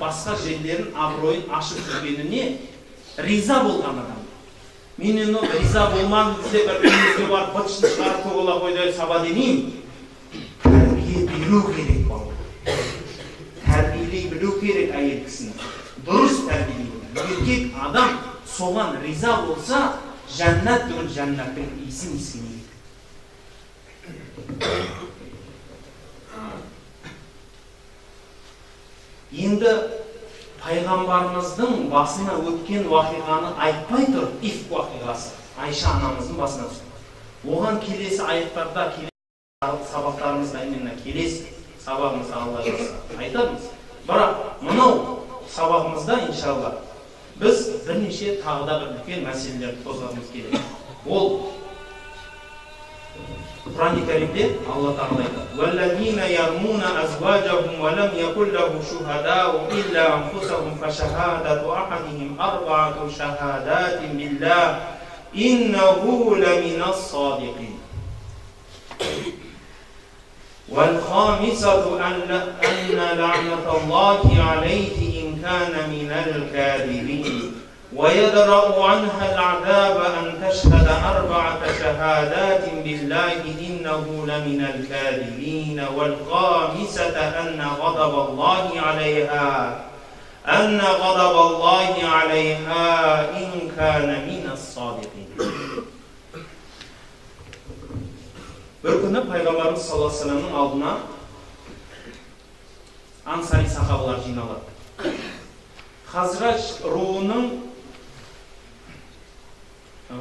басқа жерлерін, абыройын ашық жүргеніне риза болған адам. Мен оны риза болмаңыз деп бір үйіңізге барып бытышын шығарып көк қойдай саба демеймін. Тәрбие беру керек бауыр. Тәрбиелей білу керек әйел кісіні. Дұрыс тәрбиелей. Еркек адам соған риза болса, жәннат түгіл жәннаттың иісін иіскемейді. Енді пайғамбарымыздың басына өткен уақиғаны айтпай тұр, ифк уақиғасы. Айша анамыздың басына түсті. Оған келесі аяттарда, сабақтарымызда келесі сабағымызда Алла жазса айтамыз. Бірақ мынау сабағымызда иншалла біз бірнеше тағыда бір үлкен мәселелерді қозғағымыз келеді. Ол Құран-ы Кәрімде Алла Тағала айтады: "Валлазина ярмуна азважахум ва лам якул лаху шухадау илля анфусахум фашахадату ахадихим арбаату шахадатин биллах иннаху ламинас садиқин. Вал хамисату анна ла'наталлахи алейхи ин кана минал кадибин. ويدرأ عنها العذاب أن تشهد 4 شهادات بالله إنه لمن الكاذبين والخامسة أن غضب الله عليها إن كان من الصادقين. Bir күні Пайғамбарымыз саллаллаху алейхи ва салламның алдына ансари сахабалар жиналады. Хазраж руының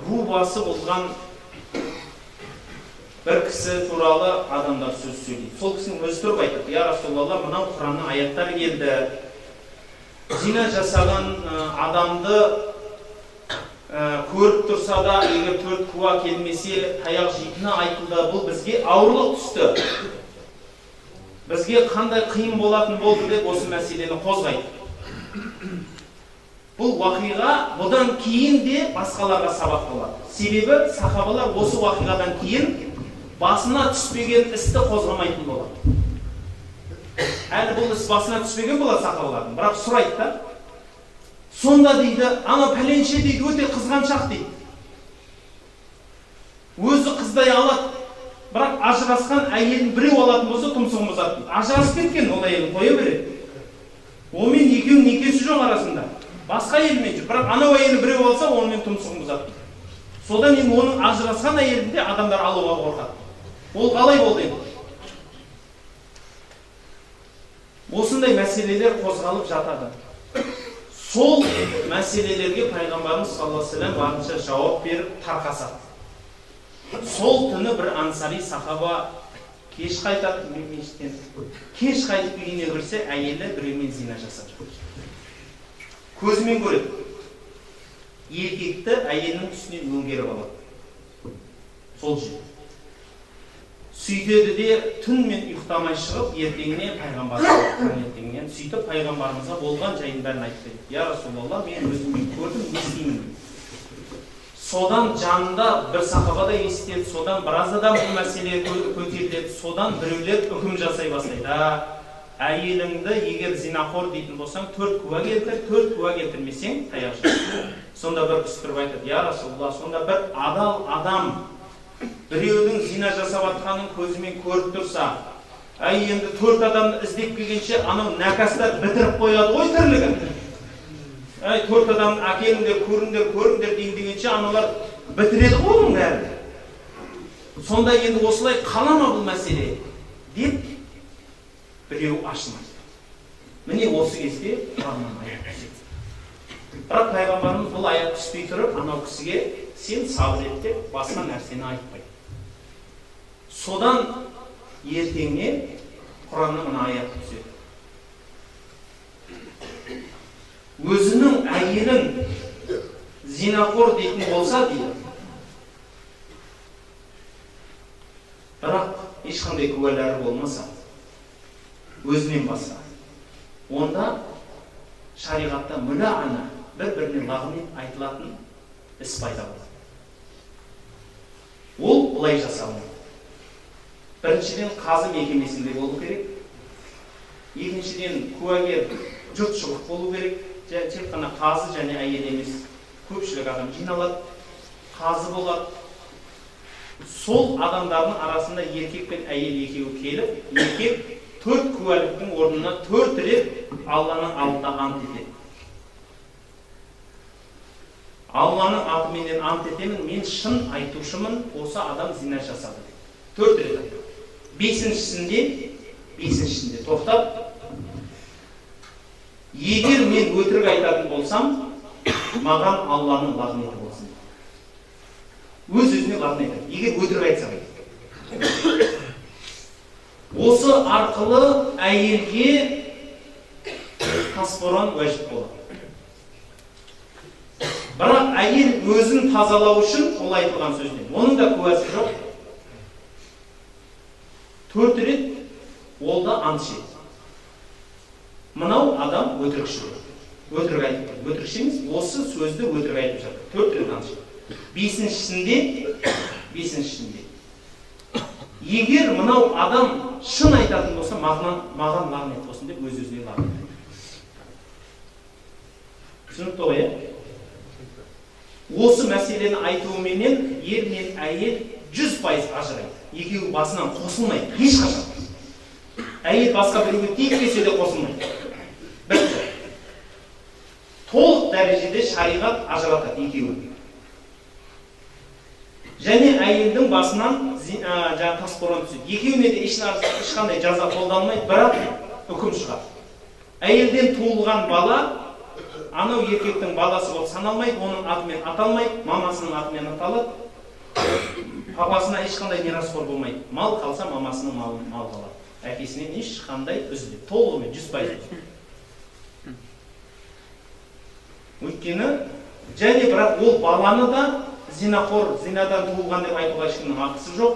ру басы болған бір кісі туралы адамдар сөз сөйлейді. Сол кісінің өзі тұрып айтады: "Я Расулалла, мынау Құранның аяттары келді. Зина жасаған адамды көріп тұрса да, егер 4 куә келмесе, таяқ жейтіні айтылды. Бұл бізге ауырлық түсті. Бізге қандай қиын болатын болды" деп осы мәселені қозғайды. Бұл уақиға бұдан кейін де басқаларға сабақ болады. Себебі сахабалар осы уақиғадан кейін басына түспеген істі қозғамайтын болады. Әлі бұл іс басына түспеген болады сахабалардың, бірақ сұрайды да. Сонда дейді, ана пәленше дейді, өте қызғаншақ дейді. Өзі қыздай алады, бірақ ажырасқан әйелін біреу алатын болса тұмсығын бұзады дейді. Ажырасып кеткен ол әйелін қоя береді. Онымен екеуінің некесі жоқ арасында. Басқа әйелмен жүр, бірақ анау әйелі біреу алса, онымен тұмсығын бұзады. Содан кейін оның ажырасқан әйелінде адамдар алуға қорқады. Ол қалай болды енді? Осындай мәселелер қозғалып жатады. Сол мәселелерге Пайғамбарымыз саллаллаху алейхи ва саллям барынша жауап беріп тарқасады. Сол түні бір ансари сахаба кеш қайтады мешіттен. Кеш қайтып үйіне кірсе, әйелі біреумен зина жасап жатыр. Көзімен көреді. Еркекті әйелінің үстінен өңгеріп алады. Сол жер. Сөйтеді де түнмен ұйықтамай шығып, ертеңіне Пайғамбарымызға сөйтіп Пайғамбарымызға болған жайын бәрін айтып береді. "Я Расулалла, мен өзіммен көрдім, не істеймін?" Содан жанында бір сахабада естеді, содан біраз адам бұл мәселе көтеріледі, содан біреулер үкім жасай бастайды. Әйеліңді егер зинақор дейтін болсаң, 4 куә келтір, 4 куә келтірмесең, таяқ жей. Сонда бір үстіріп айтады: "Я Расулалла, сонда бір адал адам біреудің зина жасап атқанын көзімен көріп тұрса, енді 4 адамды іздеп келгенше, анау нәкастар бітіріп қояды ғой тірлігін. 4 адам әкеліңдер, көріңдер дейін дегенше, аналар бітіреді ғой оның бәрі. Сонда енді осылай қала ма бұл мәселе?" деп біреу ашылмайды. Міне осы кезде Құраннан аят түседі. Бірақ Пайғамбарымыз бұл аятты аяқ түспей тұрып, анау кісіге сен сабыр ет деп басқа нәрсені айтпайды. Содан ертеңіне Құранның мына аяты түседі. Өзінің әйелін зинақор дейтін болса дейді, бірақ ешқандай куәлері болмаса, өзінен басқа, онда шариғатта мүләана, бір-біріне лағнет айтылатын іс пайда болады. Ол бұлай жасалмайды. Біріншіден қазы мекемесінде болу керек. Екіншіден куәгер жұртшылық болу керек. Тек қана қазы және әйел емес, көпшілік адам жиналады, қазы болады. Сол адамдардың арасында еркек пен әйел екеуі келіп, еркек 4 куәліктің орнына 4 рет Алланың алдында ант етеді. Алланың атыменен ант етемін, мен шын айтушымын, осы адам зина жасады. 4 рет айтады. Бесіншісінде тоқтап, егер мен өтірік айтатын болсам, маған Алланың лағнеті болсын. Өз-өзіне лағнет айтады. Егер өтірік айтсам. Осы арқылы әйелге тасборан уәжіп болады. Бірақ әйел өзін тазалау үшін ол айтылған сөзден. Оның да куәсі жоқ. 4 рет ол да ант ішеді. Мынау адам өтірікші. Өтірік айтып, өтірікші емес, осы сөзді өтірік айтып жатыр. 4 рет ант ішеді. Бесіншісінде. Егер мынау адам шын айтатын болса, маған лағнет болсын деп өз-өзіне лағнет айтады. Түсінікті ғой, осы мәселені айтуыменен ер мен әйел 100% ажырайды. Екеуі басынан қосылмайды, ешқашан. Әйел басқа біреуге тиіспесе де қосылмайды. Бітті. Толық дәрежеде шариғат ажыратады екеуі. Және әйелдің басынан тасборан түседі. Екеуіне де ешқандай жаза қолданылмайды, бірақ үкім шығады. Әйелден туылған бала анау еркектің баласы болып саналмайды, оның атымен аталмайды, мамасының атымен аталады. Папасына ешқандай мирасқор болмайды. Мал қалса мамасының мал қалады. Әкесінен ешқандай үзіледі. Толығымен 100%. Өйткені және бірақ ол баланы да зинақор, зинадан туылған деп айтуға ешкімнің ақысы жоқ.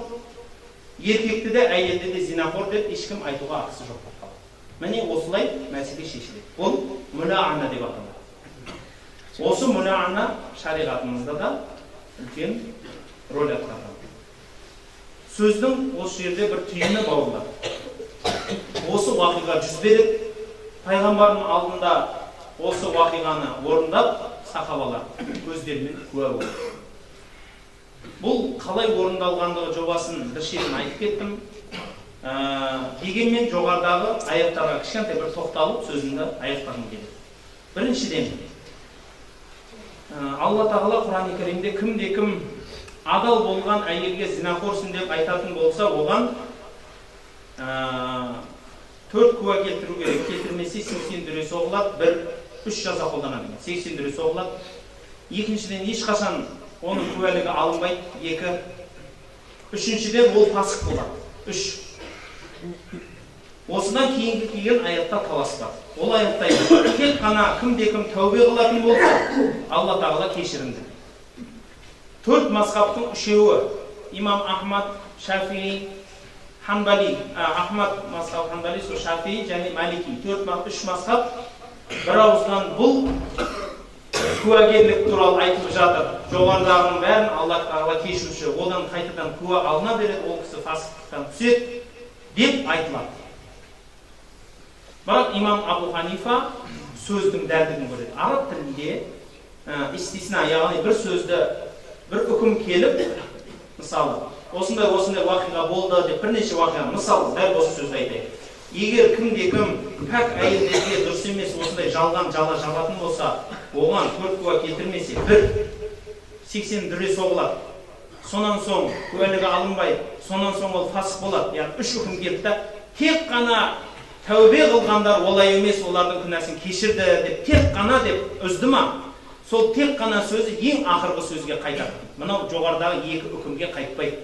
Еркекті де, әйелді де зинақор деп ешкім айтуға ақысы жоқ. Міне осылай мәселе шешіледі. Ол мүләана деп аталады. Осы мүләана шариғатымызда да үлкен рөл атқарады. Сөздің осы жерде бір түйіні бауырлар. Осы уақиға жүз береді. Пайғамбардың алдында осы уақиғаны орындап, сахабалар көздерімен куә болды. Бұл қалай орындалғандығы жобасын бір шетін айтып кеттім. Дегенмен жоғардағы аяттарға кішкентай бір тоқталып сөзімді аяқтағым келеді. Біріншіден, Алла тағала Құран-ы Кәрімде кімде-кім адал болған әйелге зинақорсың деп айтатын болса, оған 4 куә келтіру керек. Келтірмесе 80 дүре соғылады, 3 жаза қолданады. 80 дүре соғылады. Екіншіден, ешқашан оның куәлігі алынбайды. 2. Үшіншіден, ол фасық болады. 3. Осыдан кейінгі келген аятта талас бар. Ол аятта тек қана кімде-кім тәубе қылатын болса, Алла тағала кешірімді. 4 мазхабтың 3-еуі, имам Ахмад, Шафии, Ханбали, Ахмад мазхаб, Ханбали, Шафии және Малики. 3 мазхаб бір ауыздан бұл куәгерлік туралы айтып жатыр. Жоғарыдағының бәрін Алла тағала кешіруші, одан қайтадан куә алына береді, ол кісі фасықтықтан түседі деп айтылады. Бірақ имам Абу Ханифа сөздің дәлдігін көреді. Араб тілінде истисна, яғни бір сөзді бір үкім келіп, мысалы, осындай уақиға болды деп бірнеше уақиға, мысалы, дәл осы сөзді айтайық. Егер кімде-кім пәк әйелдерге дұрыс емес осындай жалған жала жабатын болса, оған 4 куә келтірмесе, 80 дүре соғылады. Сонан соң куәлігі алынбайды, сонан соң ол фасық болады. Яғни 3 үкім келді. Тек қана тәубе қылғандар олай емес, олардың күнәсін кешірді деп, тек қана деп үзді ма? сол тек қана сөзі ең ақырғы сөзге қайтады. Мынау жоғарыдағы екі үкімге қайтпайды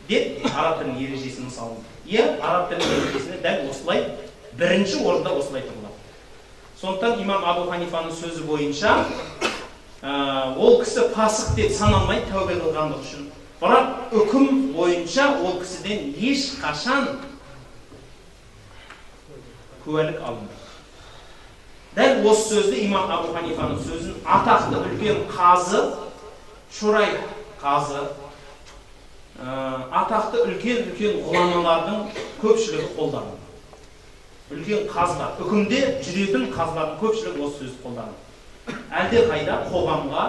деп араб тілінің ережесін мысалы. Иә, араб тілінің ережесінде дәл осылай бірінші орында осылай тұрылады. Сондықтан имам Абу Ханифаның сөзі бойынша ол кісі фасық деп саналмайды тәубе қылғандығы үшін. Бірақ үкім бойынша ол кісіден ешқашан куәлік алынбайды. Дәл осы сөзді имам Абу Ханифаның сөзін атақты үлкен қазы, Шурай қазы, атақты үлкен ғұламалардың көпшілігі қолданады. Үлкен қазылар, үкімде жүретін қазылардың көпшілігі осы сөзді қолданады. Әлде қайда қоғамға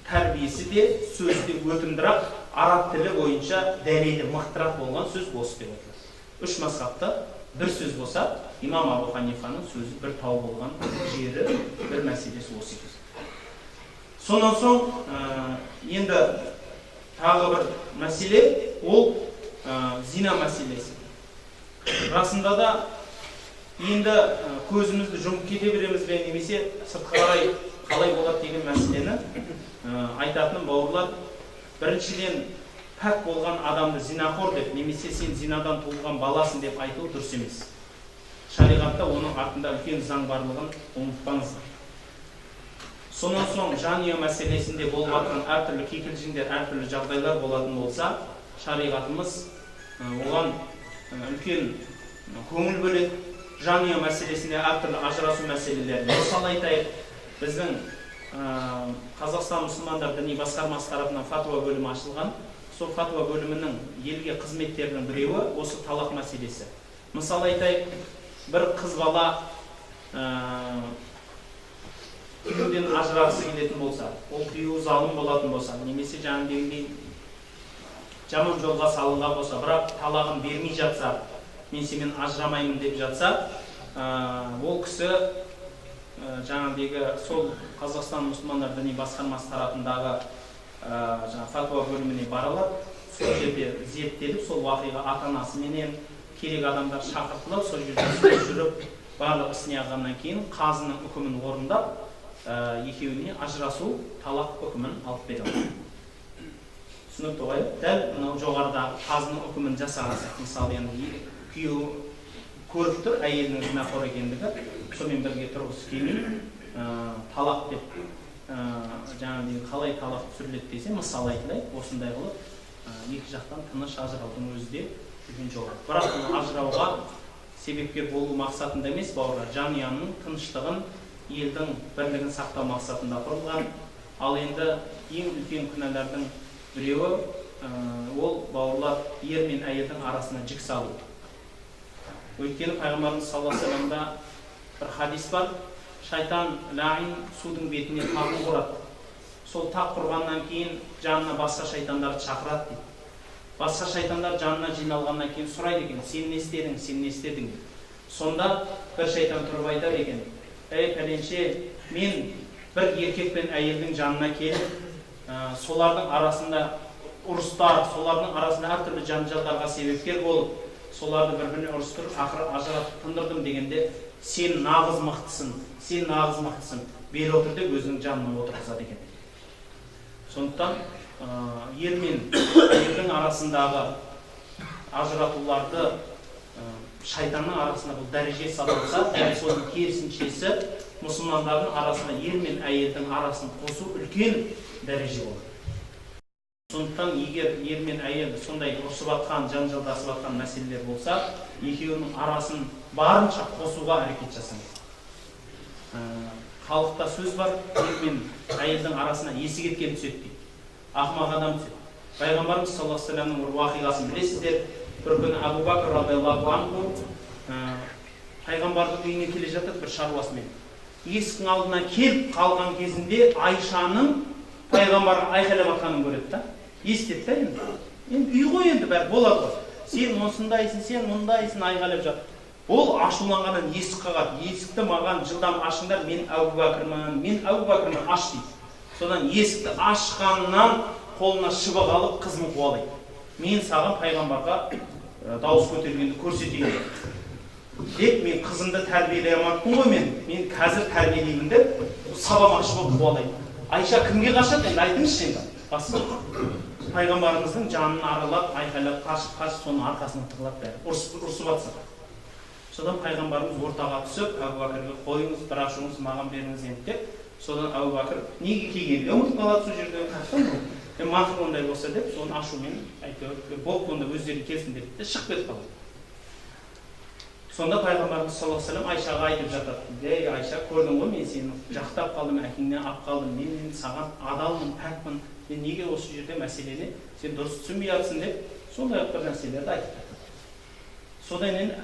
тәрбиесі де сөзді өтімдірақ, араб тілі бойынша дәлелі мықтырақ болған сөз осы деп айтылады. Үш мазхабта бір сөз болса, имам Абу Ханифаның сөзі бір тау болған жері, бір мәселесі осы екен. Сонан соң енді тағы бір мәселе, ол зина мәселесі. Расында да енді көзімізді жұмып кете береміз бе, немесе сыртқа қарай қалай болады деген мәселені айтатын бауырлар, біріншіден пәк болған адамды зинақор деп, немесе сен зинадан туылған баласың деп айту дұрыс емес. Шариғатта оның артында үлкен заң барлығын ұмытпаңыздар. Сонан соң жанұя мәселесінде болып жатқан әртүрлі кикілжіңдер, әртүрлі жағдайлар болатын болса, шариғатымыз оған үлкен көңіл бөледі. Жанұя мәселесінде әртүрлі ажырасу мәселелерін мысалы айтайық, біздің Қазақстан мұсылмандар діни басқармасы тарапынан фатуа бөлімі ашылған. Сол фатуа бөлімінің елге қызметтерінің біреуі осы талақ мәселесі. Мысалы айтайық, бір қыз бала күйеуден ажырағысы келетін болса, ол күйеуі залым болатын болса, немесе жаңағыдегідей жаман жолға салынған болса, бірақ талағын бермей жатса, мен сенімен ажырамаймын деп жатса, ол кісі жаңағыдегі сол Қазақстан мұсылмандар діни басқармасы тарапындағы фатуа бөліміне барылып, сол жерде зерттеліп, сол уақиға ата-анасыменен керек адамдар шақыртылып, сол жерде жүріп, барлық ісіне алғаннан кейін қазының үкімін орындап, екеуіне ажырасу талақ үкімін алып береді. Түсінікті ғой? Дәл мынау жоғарыда қазының үкімін жасағансақ, мысалы енді күйеуі көріп тұр, әйелінің зинақор екендігі, сонымен бірге тұрғысы келмей, талақ деп, жаңағыдегі қалай талақ түсіріледі десе, мысалы айтылайық, осындай қылып екі жақтан тыныш ажыраудың өзі де үлкен жоғары. Бірақ ажырауға себепкер болу мақсатында емес, бауырлар, жанұяның тыныштығын, елдің бірлігін сақтау мақсатында құрылған. Ал енді ең үлкен күнәлардың біреуі, ол бауырлар, ер мен әйелдің арасына жік салу. Өйткені пайғамбарымыз саллаллаху алейхи вассаламда бір хадис бар, шайтан лаин судың бетіне тағын құрады. Сол тақ құрғаннан кейін жанына басқа шайтандарды шақырады дейді. Басқа шайтандар жанына жиналғаннан кейін сұрайды екен, сен не істедің, сен не істедің деп. Сонда бір шайтан тұрып айтады екен, әй пәленше, мен бір еркек пен әйелдің жанына келіп, солардың арасында ұрыстар, солардың арасында әртүрлі жанжалдарға себепкер болып, соларды бір-біріне ұрыстырып, ақыры ажыратып тындырдым дегенде, сен нағыз мықтысың, сен нағыз мықтысың, бері отыр деп өзінің жанына отырғызады екен. Сондықтан ер мен әйелдің арасындағы ажыратуларды шайтанның арасында бұл дәреже салынса, дәл соның керісіншесі мұсылмандардың арасында ер мен әйелдің арасын қосу үлкен дәреже болады. Сондықтан егер ер мен әйел сондай ұрысып жатқан, жанжалдасып жатқан мәселелер болса, екеуінің арасын барынша қосуға әрекет жасаңыз. Халықта сөз бар, ер мен әйелдің арасына есі кеткен түседі дейді. Ақымақ адам түседі. Пайғамбарымыз саллаллаху алейхи вассаламның бір уақиғасын білесіздер. Бір күні Абу Бакр радиаллаху анху пайғамбардың үйіне келе жатыр бір шаруасымен. Есіктің алдына келіп қалған кезінде Айшаның пайғамбарға айқайлап жатқанын көреді да. Естеді да енді. Енді үй ғой енді бәрі болады ғой. Сен осындайсың, сен мұндайсың айқайлап жатыр. Ол ашуланғаннан есік қағады. Есікті маған жылдам ашыңдар, мен Абу Бакрмын, аш дейді. Содан есікті ашқаннан қолына шыбық алып қызын қуалайды. Мен саған пайғамбарға дауыс көтергенді көрсетейін деп, мен қызымды тәрбиелей алмаппын ғой, мен қазір тәрбиелеймін деп сабамақшы болып қуалайды. Айша кімге қашады енді айтыңызшы енді. Басында пайғамбарымыздың жанын аралап, айқайлап, қашып, соның арқасына тығылып бәрі ұрысып жатса. Содан пайғамбарымыз ортаға түсіп, Әбу Бәкірге қойыңыз, бір ашуыңыз маған беріңіз енді деп, содан Әбу Бәкір неге келгенін ұмытып қалады сол жерде қашан мақұл ондай болса деп, соны ашумен әйтеуір болып онда өздері келсін деп те шығып кетіп қалады. Сонда пайғамбарымыз саллаллаху алейхи ва саллям Айшаға айтып жатады. Ей Айша, көрдің ғой, мен сені жақтап қалдым, әкеңнен алып қалдым, мен саған адалмын, пәкпін, мен неге осы жерде мәселені сен дұрыс түсінбей жатсың деп, сондай бір нәрселерді айтып жатады. Содан енді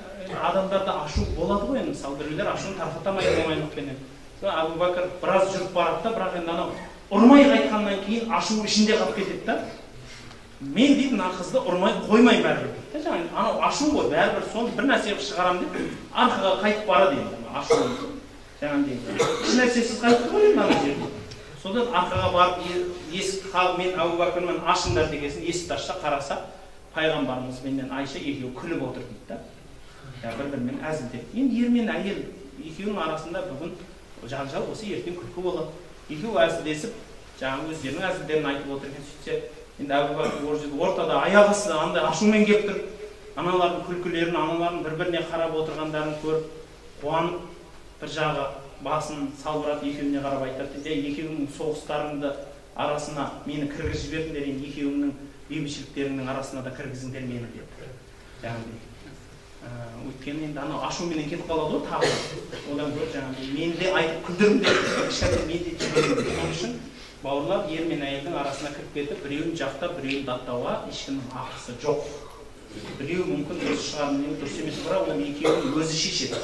адамдарда ашу болады ғой енді, мысалы біреулер ашуын тарқатамайды оңайлықпенен. Әбу Бәкір біраз жүріп барады да, бірақ енді анау ұрмай қайтқаннан кейін ашу ішінде қалып кетеді да. Мен дейді мына қызды ұрмай қоймаймын бәрібір. Жаңағы анау ашу ғой, бәрібір соны бір нәрсе шығарамын деп арқаға қайтып барады енді ашу. Жаңағыдай еш нәрсесіз қайтып қой енді ана жерде. Содан арқаға барып есік қағып мен Әбу Бәкірмен ашыңдар дегесін есікті ашса қараса пайғамбарымыз менен Айша екеуі күліп отыр дейді да. Бір-бірімен әзілдеп. Енді ер мен әйел екеуінің арасында бүгін жанжал болса ертең күлкі болады. Екеуі әзілдесіп жаңағы өздерінің әзілдерін айтып отыр екен. Сөйтсе енді Әбу Бәкір ортада аяқ астында андай ашумен келіп тұр. Аналардың күлкілерін, аналардың бір-біріне қарап отырғандарын көріп, қуанып, бір жағы басын салбырап екеуіне қарап айтады. Екеуіңнің соғыстарыңды арасына мені кіргізіп жібердіңдер, енді екеуіңнің бейбітшіліктеріңнің арасына да кіргізіңдер мені деп. Жаңағыдай. Өйткені енді анау ашуменен кетіп қалады ғой тағы. Одан гөрі жаңағыдай мен де айтып күлдірдім деп, кішкентай мен де жібердім. Оның үшін бауырлар ер мен әйелдің арасына кіріп кетіп, біреуін жақтап, біреуін даттауға ешкімнің ақысы жоқ. Біреу мүмкін дұрыс шығар, дұрыс емес, бірақ ол екеуінің өзі шешеді.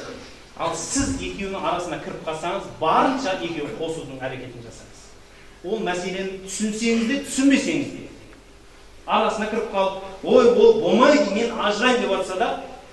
Ал сіз екеуінің арасына кіріп қалсаңыз, барынша екеуі қосудың әрекетін жасаңыз. Ол мәселені түсінсеңіз де, түсінбесеңіз де. Арасына кіріп қалып, ой, ол болмайды, мен ажырайын деп жатса да,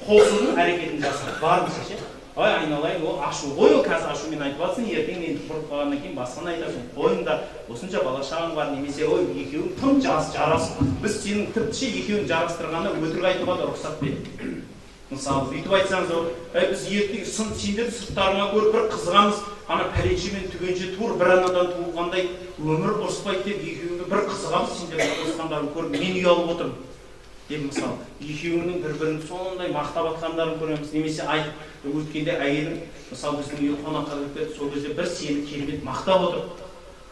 қосудың әрекетін жасаңыз. Барынша ше. Ой, айналайын, ол ашу ғой, ол қазір ашумен айтып жатсың, ертең мен бұрып қалғаннан кейін басқаны айтасың. Қойыңдар, осынша бала шағаң бар, немесе ой, екеуің тым жарасың. Біз сенің тіпті екеуін жарастырғанда өтірік айтуға да рұқсат береді. Мысалы, бүйтіп айтсаңыз, біз ертең сендерді сырттарыңа көріп бір қызығамыз, ана пәленше мен түгенше тур бір анадан туылғандай өмір ұрыспайды деп екеуіңді бір қызығамыз, сендерді ұрысқандарын көріп мен ұялып отырмын. Деп мысалы, екеуінің бір-бірін сондай мақтап атқандарын көреміз, немесе айтып өткенде әйелің, мысалы біздің үйге қонаққа кіріп кетті, сол кезде бір сені керемет мақтап отыр.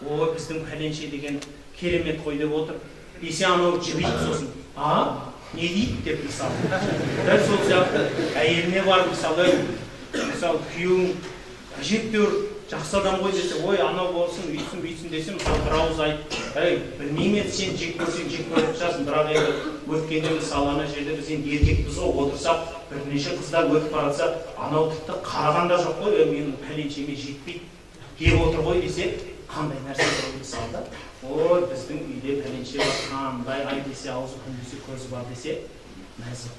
Ой, біздің пәленше деген керемет қой деп отыр. Десе анау жібейді сосын. Не дейді деп мысалы. Дәл сол сияқты әйеліне барып мысалы күйеуің әжептәуір жақсы адам ғой десе, ой, анау болсын, үйтсін, бүйтсін десе, мысалы бір ауыз айтып, білмеймін, сен жек көрсең жек көріп жатырсың, бірақ енді өткенде мысалы ана жерде біз енді еркекпіз ғой, отырсақ, бірнеше қыздар өтіп баратса, анау тіпті қараған да жоқ қой, менің пәленшеме жетпейді, кеп отыр ғой десе, қандай нәрсе ғой мысалы да. Ой, біздің үйде пәленше бар, қандай ай десе, аузы күн десе, көзі бар десе, нәзік.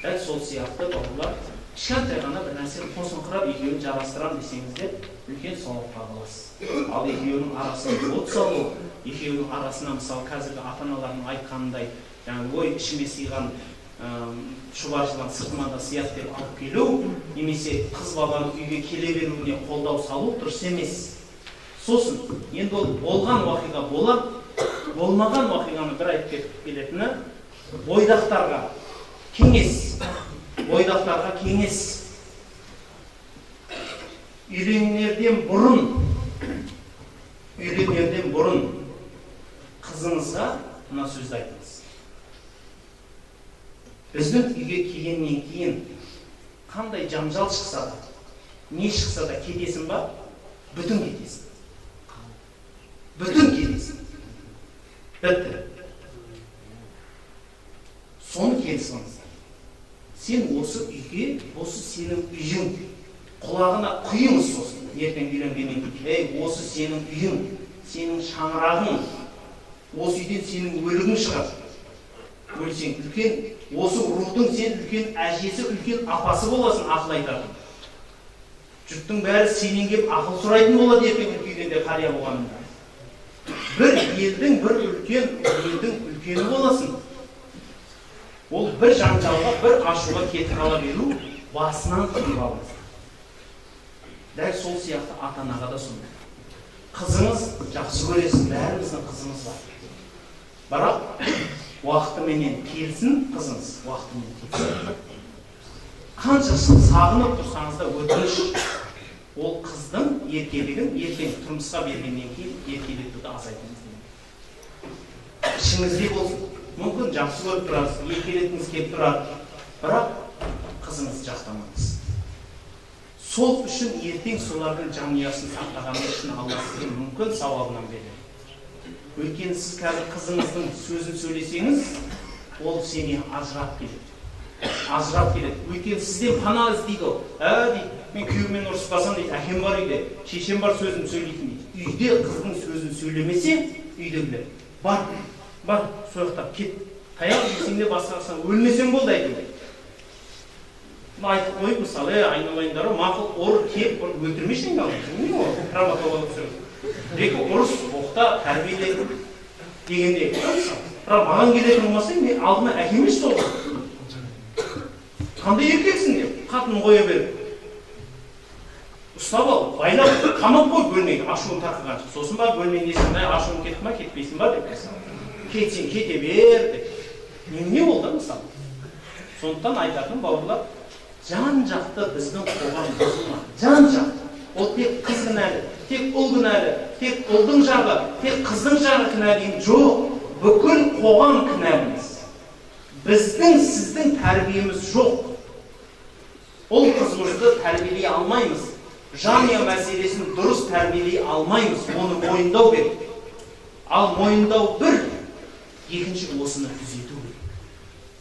Дәл сол сияқты бауырлар, кішкентай ғана бір нәрсені қосыңқырап екеуін жарастырам десеңізде үлкен сауапқа қаласыз. Ал екеуінің арасына от салу, екеуінің арасына мысалы қазіргі ата-аналардың айтқанындай, ой, ішіме сыйған шұбар жылан сыртыма да сияды деп алып келу, немесе қыз баланың үйге келе беруіне қолдау салу дұрыс емес. Сосын, енді ол болған уақиға болады, болмаған уақиғаны бір айтып кетіп келетіні бойдақтарға кеңес. Бойдақтарға кеңес. Үйленерден бұрын қызыңызға мына сөзді айтыңыз. Біздің үйге келгеннен кейін қандай жанжал шықса да, не шықса да кетесің ба? Бүтін кетесің. Бүтін кетесің. Бітті. Соны келісіңіз. Сен осы үйге, осы сенің үйің, құлағына құйыңыз сосын, ертең үйленгеннен кейін. Осы сенің үйің, сенің шаңырағың, осы үйден сенің өлігің шығар. Өлсең үлкен, осы рухтың сен үлкен әжесі, үлкен апасы боласың, ақыл айтатын. Жұрттың бәрі сенен келіп ақыл сұрайтын болады ертең үлкейгенде қария болғанында. Бір елдің, бір елдің үлкені боласың. Ол бір жанжалға, бір ашуға кетіп қала беру, басынан қиып аласың. Дәл сол сияқты ата-анаға да сондай. Қызыңыз жақсы көресіз, бәріміздің қызымыз бар. Бірақ уақытыменен келсін қызыңыз, уақытымен келсін. Қанша сағынып тұрсаңыз да өтініш, ол қыздың еркелігін ертең тұрмысқа бергеннен кейін еркелікті азайтыңыз деймін. Ішіңізде болсын. Мүмкін жақсы көріп тұрасыз, еркелеткіңіз келіп тұрады, бірақ қызыңызды жақтамаңыз. Сол үшін ертең солардың жанұясын сақтағаны үшін Алла сізге мүмкін сауабынан береді. Өйткені сіз қазір қызыңыздың сөзін сөйлесеңіз, ол сені ажырап келеді. Ажырап келеді. Өйткені сізден пана іздейді ол. Дейді, мен күйеуіммен ұрыспасам дейді, әкем бар үйде, шешем бар сөзін сөйлейтін дейді. Үйде қыздың сөзін сөйлемесе, үйдегілер бар, сояқтап кет. Таяқ жесең де басқарсаң, өлмесең болды айтылды. Айтып қойып, мысалы, айналайындар, мақұл ұр, кеп, өлтірмешін қалды. Травматолог сөз. Декі ұрыс, оқта, тәрбиеледі дегенде. Бірақ маған келетін болмаса, мен алдыма әкемеш солды. Қандай еркексің деп, қатынын қоя беріп. Ұстап ал, байлап, қамап қой бөлмейді, ашуын тақыған. Сосын ба, бөлмейді несін, ашуын кетті ма, кетпейсің ба деп. Кетсең, кете бер деп. Не болды, мысалы? Сондықтан айтатын бауырлар, жан-жақты біздің қоғам бұзылмайды. Жан-жақты. Ол тек қыз кінәлі, тек ұл кінәлі, тек ұлдың жағы, тек қыздың жағы кінәлі жоқ. Бүкіл қоғам кінәліміз. Біздің, сіздің тәрбиеміз жоқ. Ол қызымызды тәрбиелей алмаймыз. Жанұя мәселесін дұрыс тәрбиелей алмаймыз. Оны мойындау керек. Ал мойындау бір, екінші осыны түзету керек.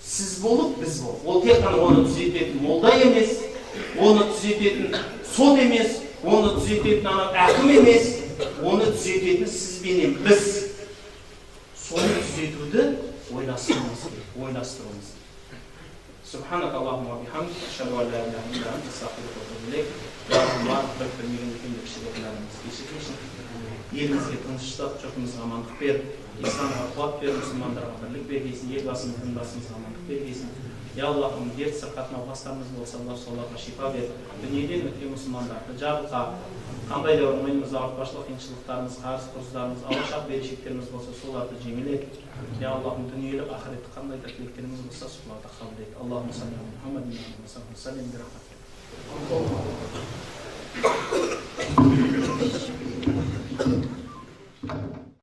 Сіз болып, біз болып. Ол тек қана оны түзететін молда емес, оны түзететін сот емес, оны түзететін әкім емес, оны түзететін сізбенен біз. Соны түзетуді ойластыруымыз керек. Субханак Аллахумма бихамдик, ашхаду ан ла илаха илля анта, астағфирука ва атубу илейк. Я Аллах, білмеген екенде кіші кінәліміз кешірсін. Елімізге тыныштық, жұртымызға амандық бер, исламға қуат бер, мұсылмандарға бірлік бер дейсің, елбасымыз, дінбасымызға амандық бер дейсің. Я Аллахым, дерт сырқат науқастарымыз болса, соларға шипа бер. Дүниеден өткен мұсылмандарды жарылқа, қандай да бір мойнымызда ауыртпашылық, қиыншылықтарымыз, қарыз құрыздарымыз, алашақ берешектеріміз болса, соларды жеңілет. Я Аллахым, дүниелік ақыретті қандай да тілектеріміз болса, соларды қабыл ет. Аллахым салли аля Мухаммадин ва саллим би рахматик.